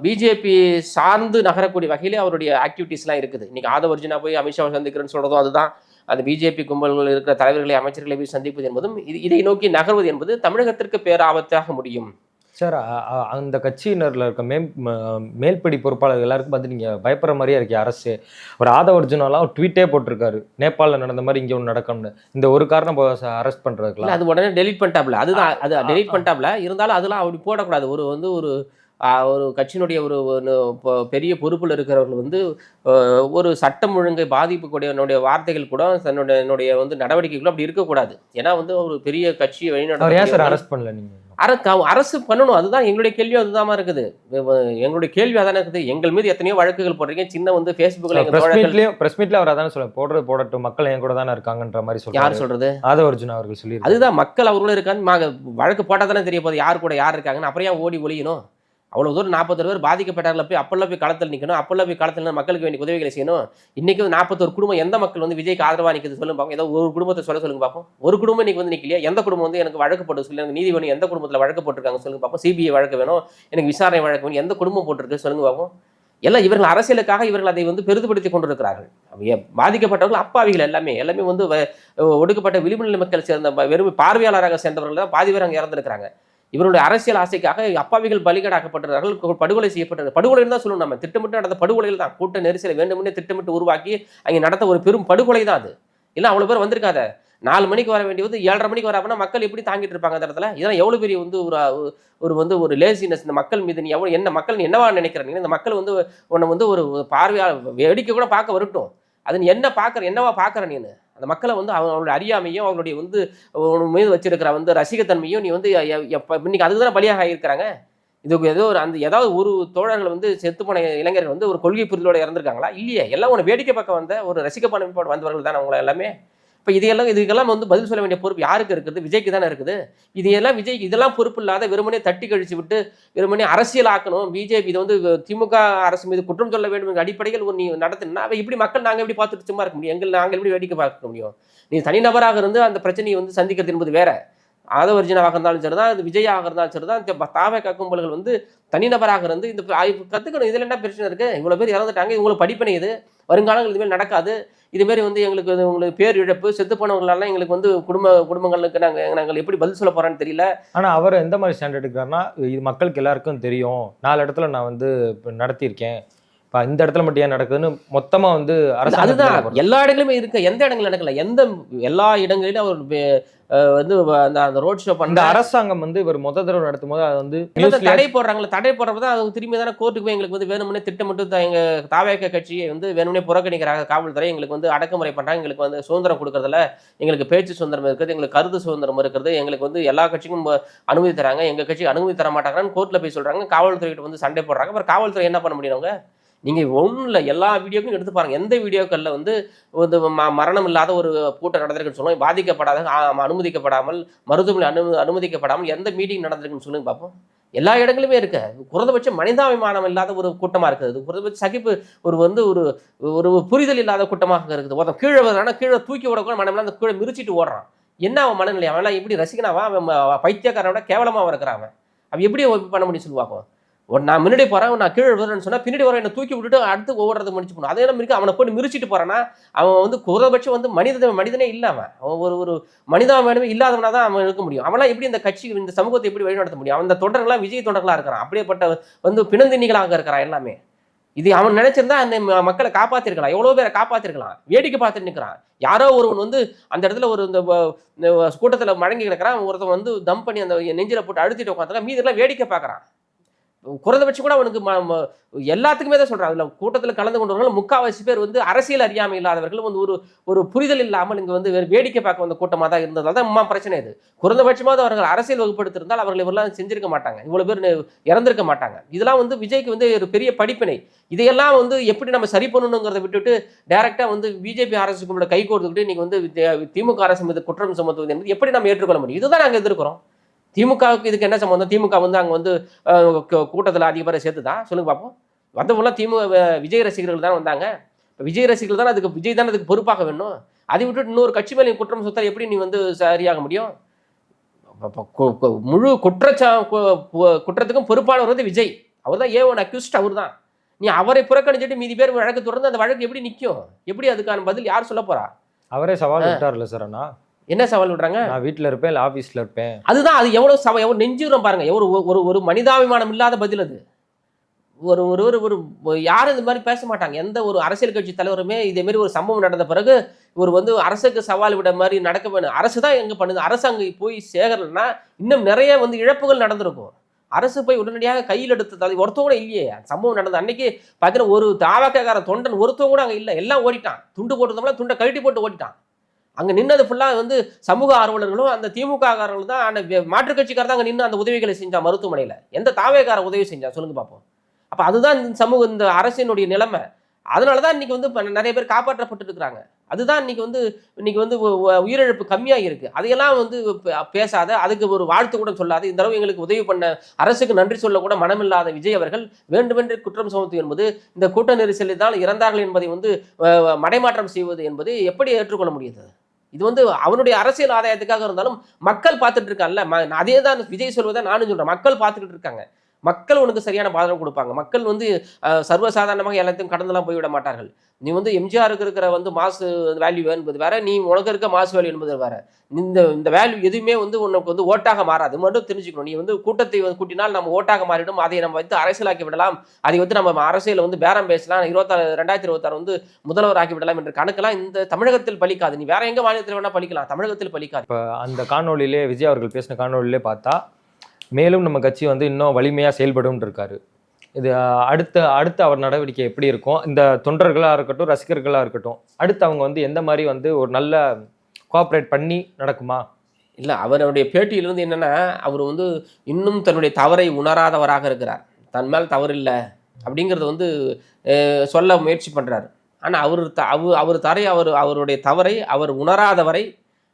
பிஜேபி சார்ந்து நகரக்கூடிய வகையிலே அவருடைய ஆக்டிவிட்டீஸ்லாம் இருக்குது. இன்றைக்கி ஆதவர்ஜுனா போய் அமித்ஷாவை சந்திக்கிறேன்னு சொல்கிறதும் அதுதான். அந்த பிஜேபி கும்பல்கள் இருக்கிற தலைவர்களை அமைச்சர்களை போய் சந்திப்பது என்பதும் இதை நோக்கி நகர்வது என்பது தமிழகத்திற்கு பேராபத்தாக முடியும். சார், அந்த கட்சியினரில் இருக்க மேல்படி பொறுப்பாளர்கள் எல்லாருக்கும் பார்த்து நீங்கள் பயப்படுற மாதிரியே இருக்கு அரசு. ஒரு ஆதவர்ஜுனாலாம் ஒரு ட்வீட்டே போட்டிருக்காரு, நேபாளில் நடந்த மாதிரி இங்கே ஒன்று நடக்கணும்னு. இந்த ஒரு காரணம் அரெஸ்ட் பண்ணுறதுக்குலாம் அது உடனே டெலிட் பண்ணிட்டாப்ல. அதுதான் அது டெலிட் பண்ணிட்டாப்ல. இருந்தாலும் அதெல்லாம் அப்படி போடக்கூடாது. ஒரு கட்சியினுடைய ஒரு பெரிய பொறுப்பில் இருக்கிறவர்கள் வந்து ஒரு சட்டம் ஒழுங்கை பாதிப்புக்கூடிய வார்த்தைகள் கூட என்னுடைய வந்து நடவடிக்கைகளும் அப்படி இருக்கக்கூடாது. ஏன்னா வந்து ஒரு பெரிய கட்சியை வழிநடத்த அரெஸ்ட் பண்ணல நீங்கள் அரசு பண்ணணும். அதுதான் எங்களுடைய கேள்வி, அதுதான் இருக்குது. எங்களுடைய கேள்வி அதானே இருக்குது. எங்கள் மீது எத்தனையோ வழக்குகள் போடுறீங்க. சின்ன வந்து ஃபேஸ்புக்கில் பிரஸ் மீட்ல அவர் அதானே சொல்ல போடட்டும், மக்கள் என் கூட தானே இருக்காங்கன்ற மாதிரி சொல்றாரு. யார் சொல்றது? ஆதவர்ஜுனா அவர்கள் சொல்லி. அதுதான் மக்கள் அவர்களும் இருக்காங்க. வழக்கு போட்டால் தானே தெரிய போகுது யார் கூட யார் இருக்காங்கன்னு. அப்புறம் ஏன் ஓடி ஒழியணும்? அவ்வளோ தூரம் 41 பேர் பாதிக்கப்பட்டார்கள், போய் அப்பெல்லாம் போய் களத்தில் நிற்கணும், அப்பெல்லாம் போய் களத்தில் மக்களுக்கு வேண்டிய உதவிகளை செய்யணும். இன்றைக்கி 41 குடும்பம் எந்த மக்கள் வந்து விஜய்க்கு ஆதரவாக நிற்குது சொல்லுங்க பார்ப்போம். ஏதோ ஒரு குடும்பத்தை சொல்லுங்க பார்ப்போம். ஒரு குடும்பம் இன்றைக்கி வந்து நிற்கலையா? எந்த குடும்பம் வந்து எனக்கு வழக்கு போட்டு சொல்லி எனக்கு நீதி வேணும், எந்த குடும்பத்தில் வழக்கு போட்டிருக்காங்க சொல்லுங்க பார்ப்போம். சிபிஐ வழக்கு வேணும், எனக்கு விசாரணை வழக்கு வேணும், எந்த குடும்பம் போட்டிருக்கு சொல்லுங்க பார்ப்போம். எல்லாம் இவர்கள் அரசியலுக்காக இவர்கள் அதை வந்து பெரிதுபடுத்தி கொண்டிருக்கிறார்கள். பாதிக்கப்பட்டவர்கள் அப்பாவிகள் எல்லாமே வந்து ஒடுக்கப்பட்ட விளிம்பு நிலை மக்கள் சேர்ந்த வெறும் பார்வையாளராக சேர்ந்தவர்கள் தான் பாதி பேர் அங்கே இறந்துருக்கிறாங்க. இவருடைய அரசியல் ஆசைக்காக அப்பாவிகள் பலிகடாக்கப்பட்டிருக்கிறார்கள், படுகொலை செய்யப்பட்டிருக்கிறார்கள். படுகொலைன்னு தான் சொல்லணும். நம்ம திட்டமிட்டு நடந்த படுகொலைகள் தான். கூட்ட நெரிசலை வேண்டுமென்றே திட்டமிட்டு உருவாக்கி அங்கே நடத்த ஒரு பெரும் படுகொலை தான் அது. இல்லை அவ்வளோ பேர் வந்திருக்காத. 4 மணிக்கு வர வேண்டியது 7:30 மணிக்கு வர அப்படின்னா மக்கள் எப்படி தாங்கிட்டு இருப்பாங்க அந்த இடத்துல? இதெல்லாம் எவ்வளோ பெரிய வந்து ஒரு லேசினஸ் இந்த மக்கள் மீது. நீ எவ்வளோ மக்கள் என்னவா நினைக்கிறீங்க? இந்த மக்கள் வந்து உன்னை வந்து ஒரு பார்வையாளர் வேடிக்கை கூட பார்க்க வரட்டும். அது நீ என்னவா பார்க்குற நீ? அந்த மக்களை வந்து அவங்களுடைய அறியாமையும் அவங்களுடைய வந்து மீது வச்சிருக்கிற வந்து ரசிகத்தன்மையும் நீ வந்து இன்னைக்கு அதுக்கு தானே பலியாக ஆகியிருக்கிறாங்க. இதுக்கு ஏதாவது ஒரு தோழர்கள் வந்து செத்து போன இளைஞர்கள் வந்து ஒரு கொள்கை புரிதலோடு இறந்துருக்காங்களா? இல்லையே. எல்லாம் உன்னை வேடிக்கை பார்க்க வந்த ஒரு ரசிகப்பான வந்தவர்கள் தான் அவங்கள எல்லாமே. இப்போ இதுக்கெல்லாம் வந்து பதில் சொல்ல வேண்டிய பொறுப்பு யாருக்கு இருக்குது? விஜய்க்கு தானே இருக்குது. விஜய்க்கு இதெல்லாம் பொறுப்பு இல்லாத வெறுமனே தட்டி கழிச்சு விட்டு வெறுமனே அரசியல் ஆக்கணும். பிஜேபி இதை வந்து திமுக அரசு மீது குற்றம் சொல்ல வேண்டும் என்ற அடிப்படையில் நீ நடத்தினா இப்படி மக்கள் நாங்கள் எப்படி பார்த்துட்டு சும்மா இருக்க முடியும்? நாங்கள் எப்படி வேடிக்கை பார்க்க முடியும்? நீ தனிநபராக இருந்து அந்த பிரச்சனையை வந்து சந்திக்கிறது என்பது வேற. ஆதவர்ஜுனாவாக இருந்தாலும் சரிதான், இது விஜயாக இருந்தாலும் சரிதான், இந்த தாவக கும்பல்கள் வந்து தனிநபராக இருந்து இந்த கற்றுக்கணும். இதில் என்ன பிரச்சனை இருக்குது? இவ்வளோ பேர் இறந்துட்டாங்க, இவங்களுக்கு படிப்பினை இது, வருங்காலங்கள் இதுமாரி நடக்காது, இதுமாரி வந்து எங்களுக்கு உங்களுக்கு பேர் இழப்பு, செத்து போனவங்களெல்லாம் எங்களுக்கு வந்து குடும்பங்களுக்கு நாங்கள் எப்படி பதில் சொல்ல போகிறோன்னு தெரியல. ஆனால் அவர் எந்த மாதிரி ஸ்டாண்ட் எடுக்கிறாருன்னா, இது மக்களுக்கு எல்லாருக்கும் தெரியும், 4 இடத்துல நான் வந்து நடத்தியிருக்கேன், இப்போ இந்த இடத்துல மட்டும் ஏன் நடக்குதுன்னு மொத்தமா வந்து அதுதான் அரசாங்கம் எல்லா இடங்களுமே இருக்கு. எந்த இடங்கள் நடக்கல, எல்லா இடங்களிலும் அவர் வந்து அந்த ரோட் ஷோ இந்த பண்ண அரசாங்கம் வந்து இவர் முத தடவை நடத்தும் போது அது வந்து தடை போடுறாங்களே, தடை போடுறப்ப தான் அவங்க திரும்பி தானே கோர்ட்டுக்கு போய் எங்களுக்கு வந்து வேணும்னே திட்டமிட்டு எங்க தாவேக கட்சியை வந்து வேணும்னே புறக்கணிக்கிறாங்க காவல்துறை, எங்களுக்கு வந்து அடக்குமுறை பண்றாங்க, எங்களுக்கு வந்து சுதந்திரம் கொடுக்கறதுல, எங்களுக்கு பேச்சு சுதந்திரம் இருக்குது, எங்களுக்கு கருத்து சுதந்திரம் இருக்கிறது, எங்களுக்கு வந்து எல்லா கட்சிக்கும் அனுமதி தராங்க, எங்க கட்சிக்கு அனுமதி தர மாட்டாங்கன்னு கோர்ட்ல போய் சொல்றாங்க. காவல்துறை கிட்ட வந்து சண்டை போடுறாங்க. அப்புறம் காவல்துறை என்ன பண்ண முடியும்? அவங்க நீங்க ஒன்றும் இல்லை, எல்லா வீடியோக்கும் எடுத்து பாருங்க. எந்த வீடியோக்கள்ல வந்து மரணம் இல்லாத ஒரு கூட்டம் நடந்திருக்குன்னு சொல்லுவோம், பாதிக்கப்படாத அனுமதிக்கப்படாமல் மருத்துவமனை அனுமதிக்கப்படாமல் எந்த மீட்டிங் நடந்திருக்குன்னு சொல்லுங்க பார்ப்போம். எல்லா இடங்களுமே இருக்கு. குறைந்தபட்சம் மனிதாபிமானம் இல்லாத ஒரு கூட்டமா இருக்குது. குறைந்தபட்ச சகிப்பு ஒரு வந்து ஒரு ஒரு புரிதல் இல்லாத கூட்டமாக இருக்குது. ஒருத்தன் கீழே வரானா கீழே தூக்கி விடக்கூட மனம் அந்த கீழே மிரிச்சிட்டு ஓடுறான். என்ன அவன் மனநிலை? அவன்லாம் எப்படி ரசிக்கனாவா? அவன் பைத்தியக்காரனோட கேவலமா இருக்கிறான். அவன் எப்படி பண்ண முடியும் சொல்லுவாங்க? நான் முன்னாடி போறேன், நான் கீழே விழுறேன்னு சொன்னா பின்னாடி வர என்ன தூக்கி விட்டுட்டு அடுத்து ஓடுறது முடிச்சு போகணும். அதே மாதிரி அவனை போட்டு மிரிச்சிட்டு போறான்னா அவன் வந்து குறைந்தபட்சம் வந்து மனிதனே இல்லை. அவன் ஒரு மனிதாபிமானமே இல்லாதவனா தான் அவன் இருக்க முடியும். அவன்லாம் எப்படி இந்த கட்சி இந்த சமூகத்தை எப்படி வழிநடத்த முடியும்? அவன் இந்த தொண்டர்கள்லாம் விஜய் தொண்டர்களா இருக்கிறான், அப்படியேப்பட்ட வந்து பிணந்தினிகளாக இருக்கிறான் எல்லாமே. இது அவன் நினைச்சிருந்தா அந்த மக்களை காப்பாத்திருக்கலாம், எவ்வளவு பேரை காப்பாத்திருக்கலாம். வேடிக்கை பார்த்துட்டு நிற்கிறான். யாரோ ஒருவன் வந்து அந்த இடத்துல ஒரு இந்த கூட்டத்தில் மடங்கி கிடக்கிறான், ஒருத்தன் வந்து தம் பண்ணி அந்த நெஞ்சில போட்டு அழுத்திட்டு உட்காந்துருக்கான், மீதி எல்லாம் வேடிக்கை பார்க்கறான். குறைந்தபட்சம் கூட அவனுக்கு எல்லாத்துக்குமே தான் சொல்றான். அதுல கூட்டத்தில் கலந்து கொண்டவர்கள் முக்காவாசி பேர் வந்து அரசியல் அறியாமை இல்லாதவர்கள், வந்து ஒரு புரிதல் இல்லாமல் இங்க வந்து வேடிக்கை பார்க்க வந்த கூட்டமாக தான் இருந்ததால் தான் பிரச்சனை. இது குறைந்தபட்சமாவது அவர்கள் அரசியல் வகுப்படுத்திருந்தால் அவர்கள் இவரெல்லாம் செஞ்சிருக்க மாட்டாங்க, இவ்வளவு பேர் இறந்திருக்க மாட்டாங்க. இதெல்லாம் வந்து விஜய்க்கு வந்து ஒரு பெரிய படிப்பினை. இதையெல்லாம் வந்து எப்படி நம்ம சரி பண்ணணுங்கிறத விட்டுட்டு டைரக்டா வந்து பிஜேபி அரசுக்கு கை கோர்த்துக்கிட்டு இன்னைக்கு வந்து திமுக அரசு மீது குற்றம் சுமத்துவது என்பது எப்படி நம்ம ஏற்றுக்கொள்ள முடியும்? இதுதான் நாங்கள் எதிர்க்கிறோம். திமுகவுக்கு இதுக்கு என்ன சம்பந்தம்? திமுக வந்து அங்கே வந்து கூட்டத்தில் அதிக பேரை சேர்த்துதான் சொல்லுங்க பார்ப்போம். வந்தவங்களாம் விஜய் ரசிகர்கள் தான் வந்தாங்க. இப்போ விஜய் ரசிகர்கள் தான் அதுக்கு விஜய் தான் அதுக்கு பொறுப்பாக வேணும். அதை விட்டுட்டு இன்னொரு கட்சி மேலே குற்றம் சுத்தா எப்படி நீ வந்து சரியாக முடியும்? முழு குற்றத்துக்கும் பொறுப்பானவர் வந்து விஜய். அவர் தான் A1 அக்யூஸ்ட். அவர் தான். நீ அவரை புறக்கணிச்சுட்டு மீதி பேர் வழக்கு தொடர்ந்து அந்த வழக்கு எப்படி நிற்கும்? எப்படி அதுக்கான பதில் யார் சொல்ல போறா? அவரே சவால் விட்டார்ல சார். அண்ணா என்ன சவால் விடுறாங்க? நான் வீட்டில் இருப்பேன், இல்லை ஆஃபீஸில் இருப்பேன். அதுதான், அது எவ்வளவு நெஞ்சுரம் பாருங்க. ஒரு மனிதாபிமானம் இல்லாத பதில் அது. ஒரு யாரும் இந்த மாதிரி பேச மாட்டாங்க. எந்த ஒரு அரசியல் கட்சி தலைவருமே இதே மாதிரி ஒரு சம்பவம் நடந்த பிறகு இவர் வந்து அரசுக்கு சவால் விட மாதிரி நடக்க வேணும். அரசு தான் எங்க பண்ணுது. அரசு அங்கே போய் சேகரலைன்னா இன்னும் நிறைய வந்து இழப்புகள் நடந்திருக்கும். அரசு போய் உடனடியாக கையில் எடுத்து ஒருத்தவங்க கூட இல்லையே. சம்பவம் நடந்த அன்னைக்கு பார்த்தீங்கன்னா ஒரு தாவக்கார தொண்டன் ஒருத்தவங்க கூட அங்கே இல்லை. எல்லாம் ஓடிட்டான். துண்டு போட்டுருந்தோம்னா துண்டை கழட்டி போட்டு ஓடிட்டான். அங்கே நின்னது ஃபுல்லாக வந்து சமூக ஆர்வலர்களும் அந்த திமுக காரர்களும் தான். அந்த மாற்றுக் கட்சிக்கார தான் அங்கே நின்று அந்த உதவிகளை செஞ்சான் மருத்துவமனையில். எந்த தாவேக்கார உதவி செஞ்சான் சொல்லுங்க பார்ப்போம். அப்போ அதுதான் இந்த அரசினுடைய நிலைமை. அதனால தான் இன்னைக்கு வந்து நிறைய பேர் காப்பாற்றப்பட்டு இருக்கிறாங்க. அதுதான் இன்னைக்கு வந்து உயிரிழப்பு கம்மியாக இருக்கு. அதையெல்லாம் வந்து பேசாத, அதுக்கு ஒரு வாழ்த்து கூட சொல்லாது. இந்த தடவை எங்களுக்கு உதவி பண்ண அரசுக்கு நன்றி சொல்ல கூட மனமில்லாத விஜய் அவர்கள் வேண்டுமென்று குற்றம் சுமத்து என்பது, இந்த கூட்ட நெரிசலில் தான் இறந்தார்கள் என்பதை வந்து மடைமாற்றம் செய்வது என்பது எப்படி ஏற்றுக்கொள்ள முடியுது? இது வந்து அவனுடைய அரசியல் ஆதாயத்துக்காக இருந்தாலும் மக்கள் பார்த்துட்டு இருக்காங்கல்ல. அதே தான் விஜய் சொல்வதை நானும் சொல்றேன். மக்கள் பார்த்துக்கிட்டு இருக்காங்க. மக்கள் உனக்கு சரியான பாதகம் கொடுப்பாங்க. மக்கள் வந்து சர்வசாதாரணமாக எல்லாத்தையும் கடந்தெல்லாம் போய்விட மாட்டார்கள். நீ வந்து எம்ஜிஆருக்கு இருக்கிற வந்து மாசு வேல்யூ என்பது வேற, நீ உனக்கு இருக்க மாசு வேல்யூ என்பது வேற. இந்த வேல்யூ எதுவுமே வந்து உனக்கு வந்து ஓட்டாக மாறாது. மட்டும் தெரிஞ்சுக்கணும். நீ வந்து கூட்டத்தை கூட்டினால் நம்ம ஓட்டாக மாறிடும். அதை நம்ம வைத்து அரசியலாக்கி விடலாம். அதை வந்து நம்ம அரசியல் வந்து பேரம் பேசலாம். 2026 வந்து முதல்வர் ஆக்கி விடலாம் என்ற கணக்கெல்லாம் இந்த தமிழகத்தில் பலிக்காது. நீ வேற எங்க மாநிலத்தில் வேணா பலிக்கலாம், தமிழகத்தில் பலிக்காது. இப்போ அந்த காணொலியிலே விஜய் அவர்கள் பேசின காணொலியிலே பார்த்தா மேலும் நம்ம கட்சி வந்து இன்னும் வலிமையாக செயல்படும் இருக்காரு. இது அடுத்த அவர் நடவடிக்கை எப்படி இருக்கும்? இந்த தொண்டர்களாக இருக்கட்டும், ரசிகர்களாக இருக்கட்டும், அடுத்து அவங்க வந்து எந்த மாதிரி வந்து ஒரு நல்ல கோஆப்ரேட் பண்ணி நடக்குமா? இல்லை, அவருடைய பேட்டியிலிருந்து என்னென்னா, அவர் வந்து இன்னும் தன்னுடைய தவறை உணராதவராக இருக்கிறார். தன் மேல் தவறு இல்லை அப்படிங்கிறத வந்து சொல்ல முயற்சி பண்ணுறாரு. ஆனால் அவருடைய தவறை அவர் உணராதவரை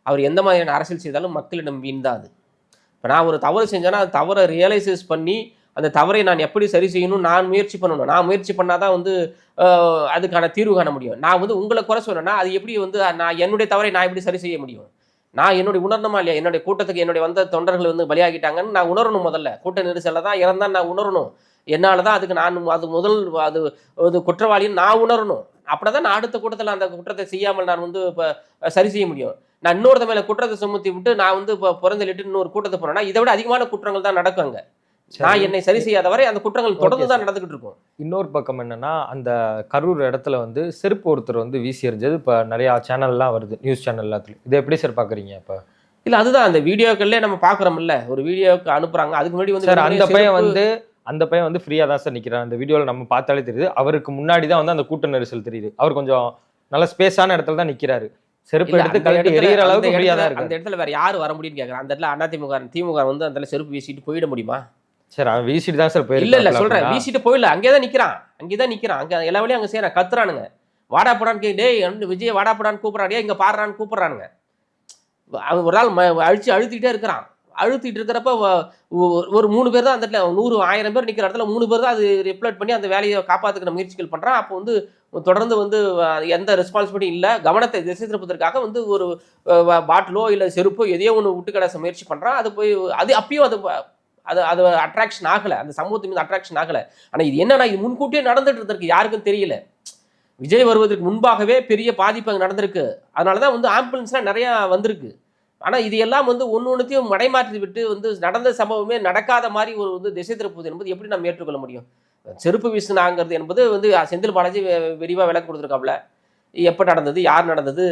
அவர் எந்த மாதிரியான அரசியல் செய்தாலும் மக்களிடம் வீண்தான் அது. இப்போ நான் ஒரு தவறு செஞ்சேன்னா அந்த தவறை ரியலைசைஸ் பண்ணி அந்த தவறை நான் எப்படி சரி செய்யணும் நான் முயற்சி பண்ணணும். நான் முயற்சி பண்ணால் தான் வந்து அதுக்கான தீர்வு காண முடியும். நான் வந்து உங்களை குறை சொன்னேன்னா அது எப்படி வந்து நான் என்னுடைய தவறை நான் எப்படி சரி செய்ய முடியும்? நான் என்னுடைய உணரணுமா இல்லையா? என்னுடைய கூட்டத்துக்கு என்னுடைய வந்த தொண்டர்கள் வந்து பலியாகிட்டாங்கன்னு நான் உணரணும். முதல்ல கூட்ட நெரிசலில் தான் இறந்தான் நான் உணரணும். என்னால் தான் அதுக்கு அது குற்றவாளின்னு நான் உணரணும். அப்படின்னா தான் நான் அடுத்த கூட்டத்தில் அந்த குற்றத்தை செய்யாமல் நான் வந்து இப்போ சரி செய்ய முடியும். நான் இன்னொருத்த மேலே குற்றத்தை சுமத்தி விட்டு நான் வந்து இப்போ பிறந்தலிட்டு இன்னொரு கூட்டத்தை போனேன்னா இதை விட அதிகமான குற்றங்கள் தான் நடக்கும். அங்கே நான் என்னை சரி செய்யாத வரை அந்த குற்றங்கள் தொடர்ந்து தான் நடந்துகிட்டு இருக்கும். இன்னொரு பக்கம் என்னன்னா, அந்த கரூர் இடத்துல வந்து செருப்பு ஒருத்தர் வந்து வீசி எறிஞ்சது இப்போ நிறையா சேனல்லாம் வருது, நியூஸ் சேனல் எல்லாத்துலையும். இதை எப்படி சார் பார்க்குறீங்க இப்போ? இல்ல அதுதான் அந்த வீடியோக்கள்லேயே நம்ம பார்க்குறோம்ல, ஒரு வீடியோக்கு அனுப்புறாங்க. அதுக்கு முன்னாடி வந்து சார் அந்த பையன் வந்து ஃப்ரீயா தான் சார் நிக்கிறான். அந்த வீடியோவில் நம்ம பார்த்தாலே தெரியுது. அவருக்கு முன்னாடி தான் வந்து அந்த கூட்ட நெரிசல் தெரியுது. அவர் கொஞ்சம் நல்ல ஸ்பேஸான இடத்துல தான் நிக்கிறாரு. செருப்பு எடுத்து கழட்டி எறிகிற அளவுக்கு ஃப்ரீயா தான் இருக்கு. அந்த இடத்துல வேற யார் வர முடியும்னு கேட்குறேன். அந்த இடத்துல திமுக வந்து அந்த இடத்துல செருப்பு வீசிட்டு போயிட முடியுமா? சார் அவன் வீசிட்டு தான் சார் போயிருக்கான். இல்ல சொல்றேன், வீசிட்டு போயிடல, அங்கே தான் நிக்கிறான். அங்க எல்லா வழியும் அங்கே செய்யறான், கத்துறானுங்க. வாடா போடான்னு டேய் விஜய் வாடா போடான்னு கூப்பிட்றாடியா, இங்க பாடுறான்னு கூப்பிட்றானுங்க. அவன் ஒரு நாள் அழுத்திட்டே இருக்கிறான். அழுத்திட்டு இருக்கிறப்ப ஒரு 3 பேர் தான் அந்த இடத்துல 100 1000 பேர் நிற்கிற இடத்துல 3 பேர் தான் அது ரிப்ளேட் பண்ணி அந்த வேலையை காப்பாற்றுக்கிற முயற்சிகள் பண்ணுறான். அப்போ வந்து தொடர்ந்து வந்து எந்த ரெஸ்பான்சிபிலிட்டி இல்லை, கவனத்தை திசை திருப்பதற்காக வந்து ஒரு பாட்டிலோ இல்லை செருப்போ எதையோ ஒன்று விட்டு கடைச முயற்சி பண்ணுறான். அது போய் அது அப்பயும் அது அட்ராக்ஷன் ஆகலை, அந்த சமூகத்தின் மீது அட்ராக்ஷன் ஆகலை. ஆனால் இது என்னன்னா, இது முன்கூட்டியே நடந்துட்டு இருந்திருக்கு, யாருக்கும் தெரியல. விஜய் வருவதற்கு முன்பாகவே பெரிய பாதிப்பு அங்கே நடந்திருக்கு. அதனால தான் வந்து ஆம்புலன்ஸ்லாம் நிறையா வந்திருக்கு. ஆனால் இது எல்லாம் வந்து ஒன்றுத்தையும் மடைமாற்றி விட்டு வந்து நடந்த சம்பவமே நடக்காத மாதிரி ஒரு வந்து திசை திருப்புவது என்பது எப்படி நம்ம ஏற்றுக்கொள்ள முடியும்? செருப்பு வீசுனாங்கிறது என்பது வந்து செந்தில் பாலாஜி விரிவாக விளக்கம் கொடுத்துருக்காப்புல. எப்போ நடந்தது, யார் நடந்தது,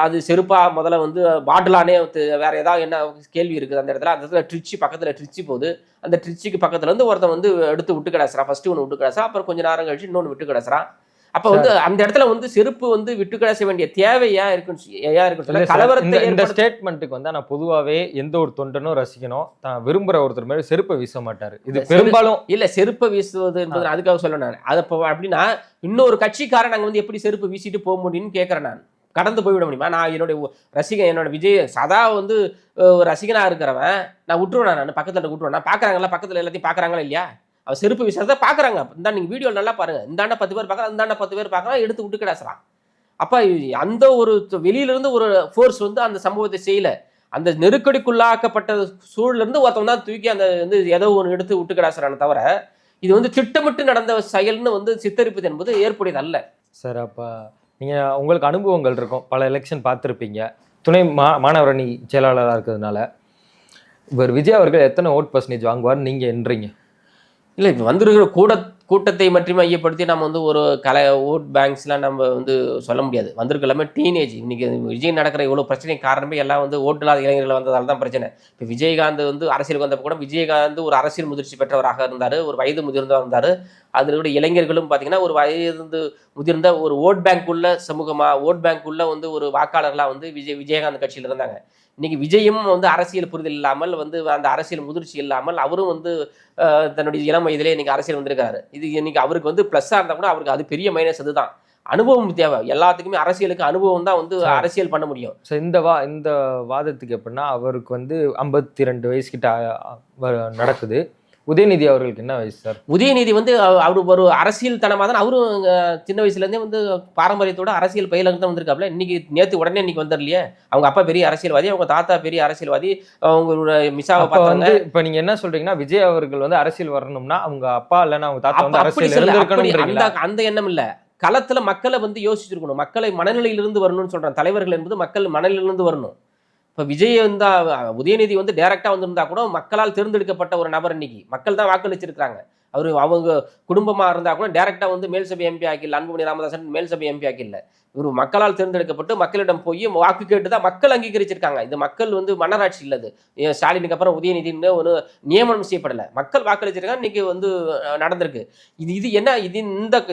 அது செருப்பா முதல்ல வந்து பாட்டிலானே வேற ஏதாவது என்ன கேள்வி இருக்குது அந்த இடத்துல. அந்த இடத்துல ட்ரிச்சி பக்கத்தில் ட்ரிச்சி போகுது. அந்த ட்ரிச்சிக்கு பக்கத்துல இருந்து ஒருத்தன் வந்து எடுத்து விட்டு கிடச்சுறான். ஃபர்ஸ்ட் ஒன்று விட்டு கிடச்சா, அப்புறம் கொஞ்சம் நேரம் கழிச்சு இன்னொன்று விட்டு கிடச்சுறான். அப்ப வந்து அந்த இடத்துல வந்து செருப்பு வந்து விட்டு கிடச்ச வேண்டிய தேவை ஏன் இருக்குன்னு கலவரத்தை இந்த ஸ்டேட்மெண்ட்டுக்கு வந்து நான் பொதுவாகவே எந்த ஒரு தொண்டனும் ரசிக்கணும், தான் விரும்புற ஒருத்தர் மேலே செருப்பை வீச மாட்டாரு. இது பெரும்பாலும் இல்ல செருப்பை வீசுவது என்பது அதுக்காக சொல்ல நான் அதை அப்படின்னா இன்னொரு கட்சிக்காரன் நாங்கள் வந்து எப்படி செருப்பு வீசிட்டு போக முடியும்னு கேட்கறேன். நான் கடந்து போய்விட முடியுமா? நான் என்னுடைய ரசிகன், என்னோட விஜய் சதா வந்து ரசிகனா இருக்கிறவன், நான் விட்டுருவேன், நான் பக்கத்துல விட்டுருவேன். நான் பாக்குறாங்களா, பக்கத்துல எல்லாத்தையும் பாக்குறாங்களா இல்லையா? அவர் செருப்பு வீசுறத பாக்குறாங்க. இந்த நீங்க வீடியோ நல்லா பாருங்க, இந்தாண்ட 10 பேர் பார்க்கறாங்க, இந்தாண்ட 10 பேர் பார்க்கறாங்க, எடுத்து விட்டு கிடாசுறான். அப்ப அந்த ஒரு வெளியிலிருந்து ஒரு ஃபோர்ஸ் வந்து அந்த சம்பவத்தை செய்யல. அந்த நெருக்கடிக்குள்ளாக்கப்பட்ட சூழல இருந்து ஒருத்தவங்க தான் தூக்கி அந்த வந்து ஏதோ ஒன்று எடுத்து விட்டு கிடாசுறானே தவிர, இது வந்து திட்டமிட்டு நடந்த செயல்னு வந்து சித்தரிப்பது என்பது ஏற்புடையது அல்ல. சார் அப்ப நீங்க உங்களுக்கு அனுபவங்கள் இருக்கும், பல எலெக்ஷன் பார்த்துருப்பீங்க, துணை மாணவர் அணி செயலாளராக இருக்கிறதுனால. இவர் விஜய் அவர்கள் எத்தனை ஓட் பர்சன்டேஜ் வாங்குவார் நீங்க என்றீங்க? இல்லை, இப்போ வந்திருக்கிற கூட்டத்தை மட்டும் மையப்படுத்தி நம்ம வந்து ஒரு ஓட் பேங்க்ஸ்லாம் நம்ம வந்து சொல்ல முடியாது. வந்திருக்க எல்லாமே டீனேஜ். இன்னைக்கு விஜய் நடக்கிற இவ்வளோ பிரச்சனை காரணமே எல்லாம் வந்து ஓட்டு இல்லாத இளைஞர்கள் வந்ததால் தான் பிரச்சனை. இப்போ விஜயகாந்த் வந்து அரசியலுக்கு வந்தப்போ கூட விஜயகாந்த் ஒரு அரசியல் முதிர்ச்சி பெற்றவராக இருந்தார், ஒரு வயது முதிர்ந்தவராக இருந்தார். அதில் கூட இளைஞர்களும் பார்த்தீங்கன்னா ஒரு வயது முதிர்ந்த ஒரு ஓட் பேங்க் உள்ள சமூகமாக, ஓட் பேங்க் உள்ள வந்து ஒரு வாக்காளர்களாக வந்து விஜயகாந்த் கட்சியில் இருந்தாங்க. இன்னைக்கு விஜயும் வந்து அரசியல் புரிதல் இல்லாமல் வந்து அந்த அரசியல் முதிர்ச்சி இல்லாமல் அவரும் வந்து தன்னுடைய இளம் வயதிலே இன்னைக்கு அரசியல் வந்திருக்காரு. இது இன்னைக்கு அவருக்கு வந்து ப்ளஸ்ஸாக இருந்தால் கூட அவருக்கு அது பெரிய மைனஸ். அதுதான் அனுபவம் தேவை. எல்லாத்துக்குமே அரசியலுக்கு அனுபவம் தான் வந்து அரசியல் பண்ண முடியும். ஸோ இந்த வாதத்துக்கு எப்படின்னா, அவருக்கு வந்து 52 வயசு கிட்ட நடக்குது. உதயநிதி அவர்களுக்கு என்ன வயசு சார்? உதயநிதி வந்து அவர் ஒரு அரசியல் தனமாக தான் அவரும் சின்ன வயசுலேருந்தே வந்து பாரம்பரியத்தோட அரசியல் பயிலங்க தான் வந்திருக்காப்புல. இன்னைக்கு வந்துடலையே. அவங்க அப்பா பெரிய அரசியல்வாதி, அவங்க தாத்தா பெரிய அரசியல்வாதி, அவங்களோட மிசாவை பார்த்தாங்க. இப்போ நீங்க என்ன சொல்றீங்கன்னா, விஜய் அவர்கள் வந்து அரசியல் வரணும்னா அவங்க அப்பா இல்லைன்னா அவங்க தாத்தா வந்து அரசியல் இருந்திருக்கணும், அந்த எண்ணம் இல்லை. களத்துல மக்களை வந்து யோசிச்சிருக்கணும். மக்களை மனநிலையிலிருந்து வரணும்னு சொல்றேன். தலைவர்கள் என்பது மக்கள் மனநிலையிலிருந்து வரணும். இப்போ விஜய் வந்து உதயநிதி வந்து டைரக்டாக வந்திருந்தா கூட மக்களால் தேர்ந்தெடுக்கப்பட்ட ஒரு நபர். இன்னைக்கு மக்கள் தான் வாக்களிச்சிருக்காங்க. அவங்க குடும்பமாக இருந்தால் கூட டைரக்டாக வந்து மேல்சபை எம்பி ஆக்கிடல. அன்புமணி ராமதாசன் மேல்சபை எம்பி ஆக்கிடல. இவர் மக்களால் தேர்ந்தெடுக்கப்பட்டு மக்களிடம் போய் வாக்கு கேட்டு தான் மக்கள் அங்கீகரிச்சிருக்காங்க. இது மக்கள் வந்து மன்னராட்சி இல்லது. ஸ்டாலினுக்கு அப்புறம் உதயநிதினு ஒரு நியமனம் செய்யப்படலை, மக்கள் வாக்களிச்சிருக்காங்க. இன்னைக்கு வந்து நடந்திருக்கு. இது என்ன, இது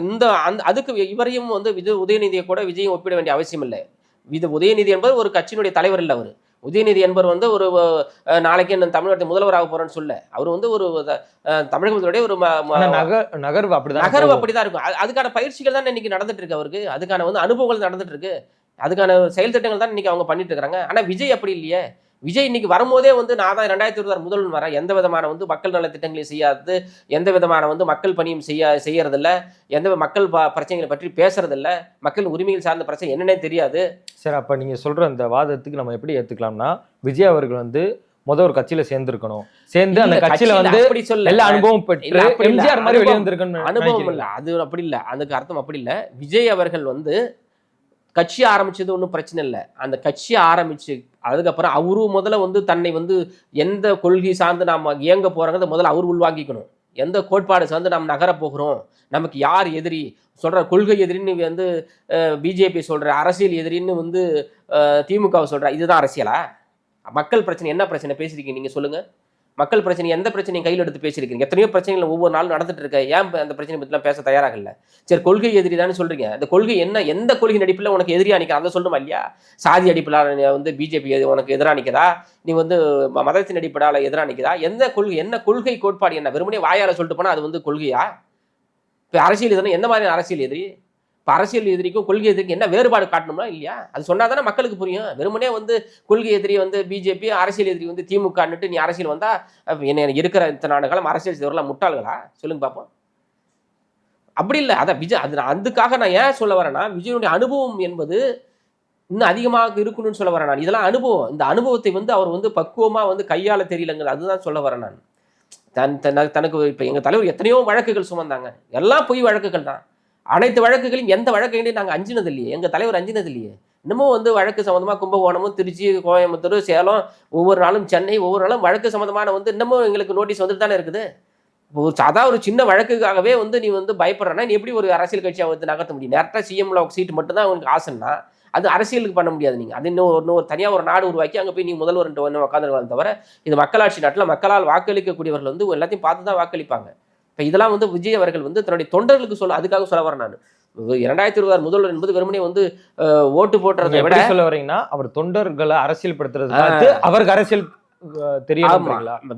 இந்த அதுக்கு இவரையும் வந்து உதயநிதியை கூட விஜயம் ஒப்பிட வேண்டிய அவசியம் இல்லை. இது உதயநிதி என்பவர் ஒரு கட்சியினுடைய தலைவர் இல்லை. அவர் உதயநிதி என்பவர் வந்து ஒரு நாளைக்கு நான் தமிழ்நாட்டு முதல்வராக போறேன்னு சொல்ல, அவர் வந்து ஒரு தமிழகத்துடைய ஒரு நகர்வு அப்படிதான் இருக்கும். அதுக்கான பயிற்சிகள் தான் இன்னைக்கு நடந்துட்டு இருக்கு. அவருக்கு அதுக்கான வந்து அனுபவங்கள் நடந்துட்டு இருக்கு. அதுக்கான செயல் திட்டங்கள் தான் இன்னைக்கு அவங்க பண்ணிட்டு இருக்காங்க. ஆனா விஜய் அப்படி இல்லையே. விஜய் இன்னைக்கு வரும்போதே வந்து நான் தான் 2026 முதல்வன் வரேன், எந்த விதமான வந்து மக்கள் நல திட்டங்களையும் செய்யாது, எந்த விதமான வந்து மக்கள் பணியும் செய்யறதில்ல, எந்த மக்கள் பிரச்சனைகளை பற்றி பேசுறதில்ல, மக்கள் உரிமைகள் சார்ந்த பிரச்சனை என்னன்னே தெரியாது. சரி, அப்ப நீங்க சொல்ற அந்த வாதத்துக்கு நம்ம எப்படி ஏத்துக்கலாம்னா, விஜய் அவர்கள் வந்து ஒரு கட்சியில சேர்ந்திருக்கணும், சேர்ந்து அந்த கட்சியில வந்து எல்லா அனுபவம் பெற்று எம்ஜிஆர் மாதிரி வெளியே வந்திருக்கணும். அனுபவம் இல்ல, அது அப்படி இல்ல, அதுக்கு அர்த்தம் அப்படி இல்ல. விஜய் அவர்கள் வந்து கட்சி ஆரம்பிச்சது ஒன்றும் பிரச்சனை இல்லை. அந்த கட்சியை ஆரம்பிச்சு அதுக்கப்புறம் அவரு முதல்ல வந்து தன்னை வந்து எந்த கொள்கை சார்ந்து நாம் இயங்க போகிறோங்கிறத முதல்ல அவர் உள்வாங்கிக்கணும். எந்த கோட்பாடு சார்ந்து நாம் நகரப் போகிறோம், நமக்கு யார் எதிரி சொல்கிற கொள்கை எதிரின்னு வந்து பிஜேபி சொல்கிற அரசியல் எதிரின்னு வந்து திமுகவை சொல்கிற இதுதான் அரசியலா? மக்கள் பிரச்சனை என்ன பிரச்சனை பேசியிருக்கீங்க நீங்கள் சொல்லுங்கள். மக்கள் பிரச்சனை எந்த பிரச்சனையும் கையில் எடுத்து பேசியிருக்கீங்க? எத்தனையோ பிரச்சனைகள் ஒவ்வொரு நாளும் நடந்துட்டு இருக்க, ஏன் அந்த பிரச்சனை பற்றிலாம் பேச தயாராகல? சரி, கொள்கை எதிரி தானே சொல்றீங்க. அந்த கொள்கை என்ன, எந்த கொள்கை அடிப்பில் உனக்கு எதிரியா நிற்க அதை சொல்லணுமா இல்லையா? சாதி அடிப்பில் வந்து பிஜேபி உனக்கு எதிராக நிற்கதா? நீ வந்து மதத்தின் அடிப்படையில் எதிராக நிற்கதா? எந்த கொள்கை, என்ன கொள்கை கோட்பாடு என்ன? வெறுமனே வாயார சொல்லிட்டு போனால் அது வந்து கொள்கையா? இப்போ அரசியல் எதிரி எந்த மாதிரியான அரசியல் எதிரி? இப்போ அரசியல் எதிரிக்கும் கொள்கை எதிரிக்கும் என்ன வேறுபாடு காட்டணுமா இல்லையா? அது சொன்னால் தானே மக்களுக்கு புரியும். வெறுமனே வந்து கொள்கை எதிரி வந்து பிஜேபி, அரசியல் எதிரி வந்து திமுகன்னுட்டு நீ அரசியல் வந்தால் என்ன இருக்கிற இத்தனை ஆண்டு காலம் அரசியல் செய்வரெல்லாம் முட்டாள்களா? சொல்லுங்க பார்ப்போம். அப்படி இல்லை. அதான் விஜய், அது அதுக்காக நான் ஏன் சொல்ல வரேன்னா, விஜயனுடைய அனுபவம் என்பது இன்னும் அதிகமாக இருக்கணும்னு சொல்ல வரேன் நான். இதெல்லாம் அனுபவம். இந்த அனுபவத்தை வந்து அவர் வந்து பக்குவமாக வந்து கையாள தெரியலங்கிறது அதுதான் சொல்ல வரேன் நான். தனக்கு இப்போ எங்கள் தலைவர் எத்தனையோ வழக்குகள் சுமந்தாங்க, எல்லாம் பொய் வழக்குகள் தான். அனைத்து வழக்குகளையும் எந்த வழக்கையும் நாங்கள் அஞ்சினது இல்லையே, எங்கள் தலைவர் அஞ்சினது இல்லையே. இன்னமும் வந்து வழக்கு சம்மந்தமாக கும்பகோணமும், திருச்சி, கோயம்புத்தூர், சேலம், ஒவ்வொரு நாளும் சென்னை, ஒவ்வொரு நாளும் வழக்கு சம்மந்தமான வந்து இன்னமும் எங்களுக்கு நோட்டீஸ் வந்துட்டு தானே இருக்குது. இப்போ ஒரு சின்ன வழக்குக்காகவே வந்து நீ வந்து பயப்படுறனா, நீ எப்படி ஒரு அரசியல் கட்சியை வந்து நகர்த்த முடியும்? டேரெக்டாக சிஎம்ல சீட்டு மட்டும்தான் உங்களுக்கு ஆசைன்னா அது அரசியலுக்கு பண்ண முடியாது. நீங்கள் அது இன்னும் தனியாக ஒரு நாடு உருவாக்கி அங்கே போய் நீ முதல்வர்ன்ட்டு ஒன்று உட்காந்துருக்கலாம். தவிர இது மக்களாட்சி நாட்டில் மக்களால் வாக்களிக்கக்கூடியவர்கள் வந்து எல்லாத்தையும் பார்த்து தான் வாக்களிப்பாங்க. இப்போ இதெல்லாம் வந்து விஜய் அவர்கள் வந்து தன்னுடைய தொண்டர்களுக்கு அதுக்காக சொல்ல வரேன் நான். 2026 முதல்வர் என்பது வெறுமனே வந்து ஓட்டு போட்டுறதை விட சொல்ல வரீங்கன்னா, அவர் தொண்டர்களை அரசியல் படுத்துறது அவருக்கு அரசியல் தெரியும்.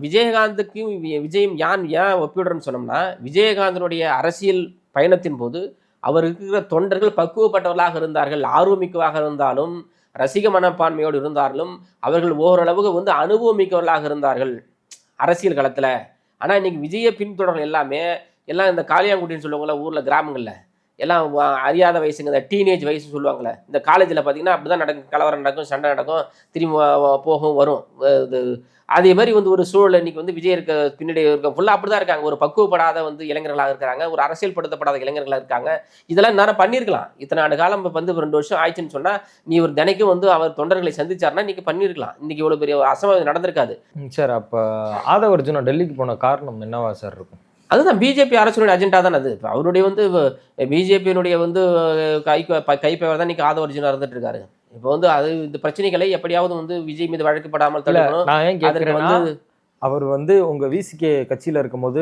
விஜயகாந்துக்கும் விஜயும் ஏன் ஒப்பிடுறேன்னு சொன்னோம்னா, விஜயகாந்தனுடைய அரசியல் பயணத்தின் போது அவர் இருக்கிற தொண்டர்கள் பக்குவப்பட்டவர்களாக இருந்தார்கள். ஆர்வமிக்கவாக இருந்தாலும், ரசிக மனப்பான்மையோடு இருந்தாலும், அவர்கள் ஓரளவுக்கு வந்து அனுபவமிக்கவர்களாக இருந்தார்கள் அரசியல் களத்தில். ஆனால் இன்னைக்கு விஜய பின்தொடர்கள் எல்லாம் இந்த காளியாங்குட்டின்னு சொல்லுவாங்கள்ல, ஊரில் கிராமங்களில் எல்லாம் அறியாத வயசுங்க, இந்த டீனேஜ் வயசு சொல்லுவாங்களே, இந்த காலேஜில் பார்த்தீங்கன்னா அப்படி தான் நடக்கும். கலவரம் நடக்கும், சண்டை நடக்கும், திரும்பி போகும் வரும். இது அதே மாதிரி வந்து ஒரு சூழல் இன்னைக்கு வந்து விஜய் இருக்க பின்னாடி இருக்க ஃபுல்லாக அப்படி தான் இருக்காங்க. ஒரு பக்குவப்படாத வந்து இளைஞர்களாக இருக்கிறாங்க, ஒரு அரசியல் படுத்தப்படாத இளைஞர்களாக இருக்காங்க. இதெல்லாம் நேரம் பண்ணியிருக்கலாம். இத்தனை ஆண்டு காலம் வந்து 2 வருஷம் ஆயிடுச்சுன்னு சொன்னால், நீ ஒரு தினைக்கும் வந்து அவர் தொண்டர்களை சந்திச்சாருன்னா இன்றைக்கி பண்ணியிருக்கலாம். இன்றைக்கி இவ்வளோ பெரிய அசம்பாவிதம் நடந்திருக்காது. சார், அப்போ ஆதவ அர்ஜுனா டெல்லிக்கு போன காரணம் என்னவா சார் இருக்கும்? அதுதான் பிஜேபி அரசுடைய அஜெண்டா தான் அது. இப்போ அவருடைய வந்து பிஜேபியினுடைய வந்து கைப்பவர் தான் இன்றைக்கி ஆதவ அர்ஜுனா இருந்துட்டு இருக்காரு. இப்போ வந்து அது இந்த பிரச்சனைகளை எப்படியாவது வந்து விஜய் மீது வழக்குப்படாமல் தடுக்கணும். நான் ஏன் கேட்குறேன்னா, அவர் வந்து உங்கள் விசிகே கட்சியில் இருக்கும்போது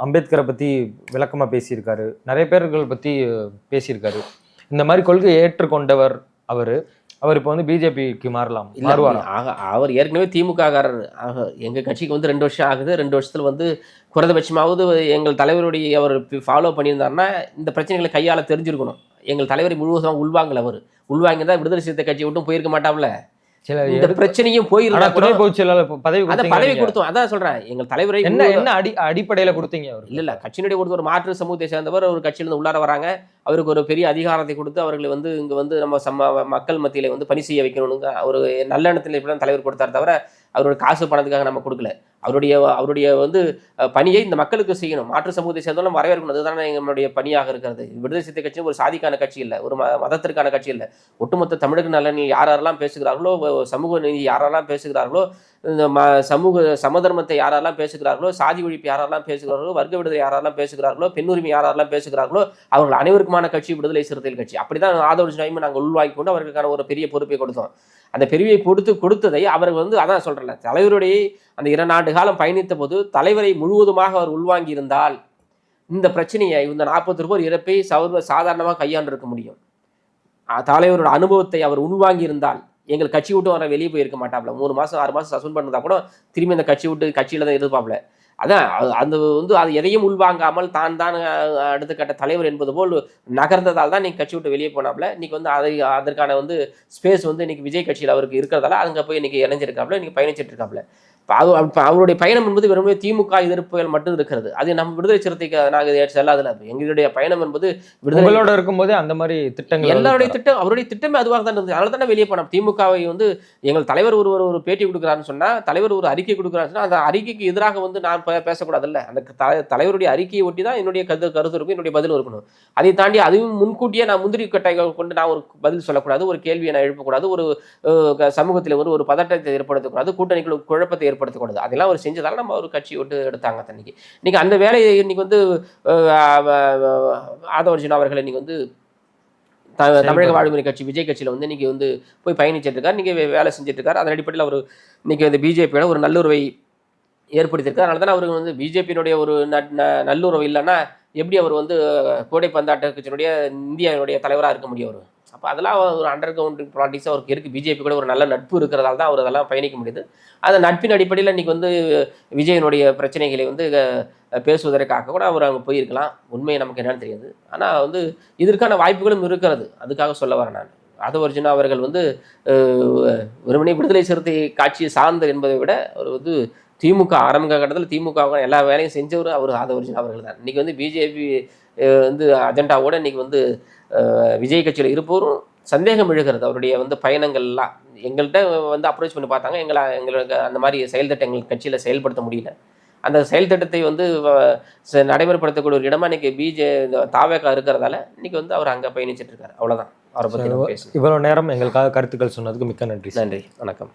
அம்பேத்கரை பற்றி விளக்கமாக பேசியிருக்காரு, நிறைய பேர்கள் பற்றி பேசியிருக்காரு. இந்த மாதிரி கொள்கை ஏற்றுக்கொண்டவர் அவர் இப்போ வந்து பிஜேபிக்கு மாறுவார். அவர் ஏற்கனவே திமுககாரர். எங்கள் கட்சிக்கு வந்து 2 வருஷம் ஆகுது. 2 வருஷத்தில் வந்து குறைந்தபட்சமாவது எங்கள் தலைவருடைய அவர் ஃபாலோ பண்ணியிருந்தாருன்னா இந்த பிரச்சனைகளை கையாள தெரிஞ்சிருக்கணும். எங்கள் தலைவரை முழுவதும் உள்வாங்கல. அவர் உள்வாங்கிதான் விடுதலை சிறுத்தை கட்சியை விட்டும் போயிருக்க மாட்டாப்ல. இந்த பிரச்சனையும் போயிருந்தா பதவி கொடுத்தோம். அதான் சொல்றேன், எங்கள் தலைவரை என்ன அடிப்படையில கொடுத்தீங்க? இல்ல கட்சியினுடைய ஒரு மாற்று சமூகத்தை சேர்ந்தவர் ஒரு கட்சியிலிருந்து உள்ளார வராங்க. அவருக்கு ஒரு பெரிய அதிகாரத்தை கொடுத்து அவர்களை வந்து இங்க வந்து நம்ம மக்கள் மத்தியில வந்து பணி செய்ய வைக்கணுங்க. ஒரு நல்ல எண்ணத்தில் இப்படிதான் தலைவர் கொடுத்தாரு தவிர அவரோட காசு பணத்துக்காக நம்ம கொடுக்கல. அவருடைய வந்து பணியை இந்த மக்களுக்கு செய்யணும். மாற்று சமூகத்தை சேர்ந்தாலும் வரவேற்கணும். அதுதான் எங்களுடைய பணியாக இருக்கிறது. விடுதலை சிறுத்தை கட்சி ஒரு சாதிக்கான கட்சி இல்லை, ஒரு மதத்திற்கான கட்சி இல்லை. ஒட்டுமொத்த தமிழக நலனில் யாரெல்லாம் பேசுகிறார்களோ, சமூக நீதி யாரெல்லாம் பேசுகிறார்களோ, இந்த சமூக சமதர்மத்தை யாரெல்லாம் பேசுகிறார்களோ, சாதி ஒழிப்பு யாரெல்லாம் பேசுகிறார்களோ, வர்க்க விடுதலை யாரெல்லாம் பேசுகிறார்களோ, பெண்ணுரிமை யாரெல்லாம் பேசுகிறார்களோ, அவர்கள் அனைவருக்குமான கட்சி விடுதலை சிறுத்தைகள் கட்சி. அப்படிதான் ஆதவ அர்ஜுனாவையும் நாங்கள் உள்வாங்கி கொண்டு அவர்களுக்கான ஒரு பெரிய பொறுப்பை கொடுத்தோம். அந்த பெருமையை கொடுத்ததை அவர்கள் வந்து அதான் சொல்கிறேன், தலைவருடைய அந்த 2 ஆண்டு காலம் பயணித்த போது தலைவரை முழுவதுமாக அவர் உள்வாங்கி இருந்தால் இந்த பிரச்சனையை, இந்த 40 பேர் இறப்பை சாதாரணமாக கையாண்டு இருக்க முடியும். தலைவரோட அனுபவத்தை அவர் உள்வாங்கி இருந்தால் எங்கள் கட்சி விட்டு வர வெளியே போயிருக்க மாட்டாப்ல. 3 மாதம் 6 மாதம் சஸ்பெண்ட் பண்ணதா கூட திரும்பி அந்த கட்சி விட்டு கட்சியில் தான் இருப்பாப்ல. அதான் அந்த வந்து அது எதையும் உள்வாங்காமல் தான் அடுத்த கட்ட தலைவர் என்பது போல் நகர்ந்ததால் தான் இன்னைக்கு கட்சி விட்டு வெளியே போனாப்ல. இன்னைக்கு வந்து அதற்கான வந்து ஸ்பேஸ் வந்து இன்னைக்கு விஜய் கட்சியில் அவருக்கு இருக்கிறதால அங்கே போய் இன்னைக்கு இணைஞ்சிருக்காப்ல, இன்னைக்கு பயணிச்சிட்டு இருக்காப்ல. அவருடைய பயணம் என்பது வெறுமே திமுக எதிர்ப்புகள் மட்டும் இருக்கிறது. அது நம்ம விடுதலை சிறுத்தைக்கு நாங்கள் செல்லாதுல. எங்களுடைய பயணம் என்பது விடுதலை உங்களோட இருக்கும்போதே அந்த மாதிரி திட்டங்கள் எல்லாருடைய திட்டம், அவருடைய திட்டமே அதுவாக தான் இருந்தது. அதனால தானே வெளியே போனோம். திமுகவை வந்து எங்கள் தலைவர் ஒரு பேட்டி கொடுக்குறாருன்னு சொன்னா, தலைவர் ஒரு அறிக்கை கொடுக்குறாருன்னு சொன்னா, அந்த அறிக்கைக்கு எதிராக வந்து நான் பேசக்கூடாதுல்ல. அந்த தலைவருடைய அறிக்கையை ஒட்டி தான் என்னுடைய கருத்து இருக்கும், என்னுடைய பதிலும் இருக்கணும். அதை தாண்டி அதையும் முன்கூட்டியே நான் முந்திரி கட்டை கொண்டு நான் ஒரு பதில் சொல்லக்கூடாது, ஒரு கேள்வியை நான் எழுப்பக்கூடாது, ஒரு சமூகத்தில் ஒரு பதட்டத்தை ஏற்படுத்தக்கூடாது, கூட்டணிக்குள் குழப்பத்தை ஏற்படுத்தக்கூடாது. அதெல்லாம் அவர் செஞ்சதால நம்ம ஒரு கட்சி விட்டு எடுத்தாங்க தன்னைக்கு. இன்னைக்கு அந்த வேலையை இன்னைக்கு வந்து ஆதவர்ஜுனா அவர்கள் இன்னைக்கு வந்து தமிழக வாழ்வுரிமை கட்சி விஜய் கட்சியில் வந்து இன்னைக்கு வந்து போய் பயணிச்சிட்டு இருக்காரு, இன்னைக்கு வேலை செஞ்சுட்டு இருக்காரு. அதன் அடிப்படையில் அவர் இன்னைக்கு வந்து பிஜேபியோட ஒரு நல்லுறவை ஏற்படுத்தியிருக்காரு. அதனால தான் அவருக்கு வந்து பிஜேபியினுடைய ஒரு நல்லுறவு இல்லைன்னா எப்படி அவர் வந்து கூடைப்பந்தாட்ட கட்சியினுடைய இந்தியாவினுடைய தலைவராக இருக்க முடியும் அவர். அப்போ அதெல்லாம் ஒரு அண்டர் கிரவுண்ட் பாலிட்டிக்ஸ் அவருக்கு இருக்குது. பிஜேபி கூட ஒரு நல்ல நட்பு இருக்கிறதால தான் அவர் அதெல்லாம் பயணிக்க முடியுது. அந்த நட்பின் அடிப்படையில் இன்றைக்கி வந்து விஜயனுடைய பிரச்சனைகளை வந்து பேசுவதற்காக கூட அவர் அங்கே போயிருக்கலாம். உண்மையை நமக்கு என்னன்னு தெரியாது. ஆனால் வந்து இதற்கான வாய்ப்புகளும் இருக்கிறது. அதுக்காக சொல்ல வரேன் நான். ஆதவர்ஜுனா அவர்கள் வந்து வெறுமனே விடுதலை சிறுத்தை காட்சியை சார்ந்தர் என்பதை விட அவர் வந்து திமுக ஆரம்ப கட்டத்தில் திமுக எல்லா வேலையும் செஞ்சவர் அவர் ஆதவர்ஜுனா அவர்கள் தான். இன்றைக்கி வந்து பிஜேபி வந்து அஜெண்டாவோட இன்றைக்கி வந்து விஜய் கட்சியில் இருப்பவரும் சந்தேகம் எழுகிறது. அவருடைய வந்து பயணங்கள்லாம் எங்கள்கிட்ட வந்து அப்ரோச் பண்ணி பார்த்தாங்க. எங்களுக்கு அந்த மாதிரி செயல் திட்டம் எங்கள் கட்சியில் செயல்படுத்த முடியல. அந்த செயல் திட்டத்தை வந்து நடைமுறைப்படுத்தக்கூடிய ஒரு இடமா இன்னைக்கு தாவேகா இருக்கிறதால இன்னைக்கு வந்து அவர் அங்கே பயணிச்சுட்டு இருக்காரு. அவ்வளோதான் அவரை பற்றி பேச. இவ்வளோ நேரம் எங்களுக்காக கருத்துக்கள் சொன்னதுக்கு மிக்க நன்றி. நன்றி, வணக்கம்.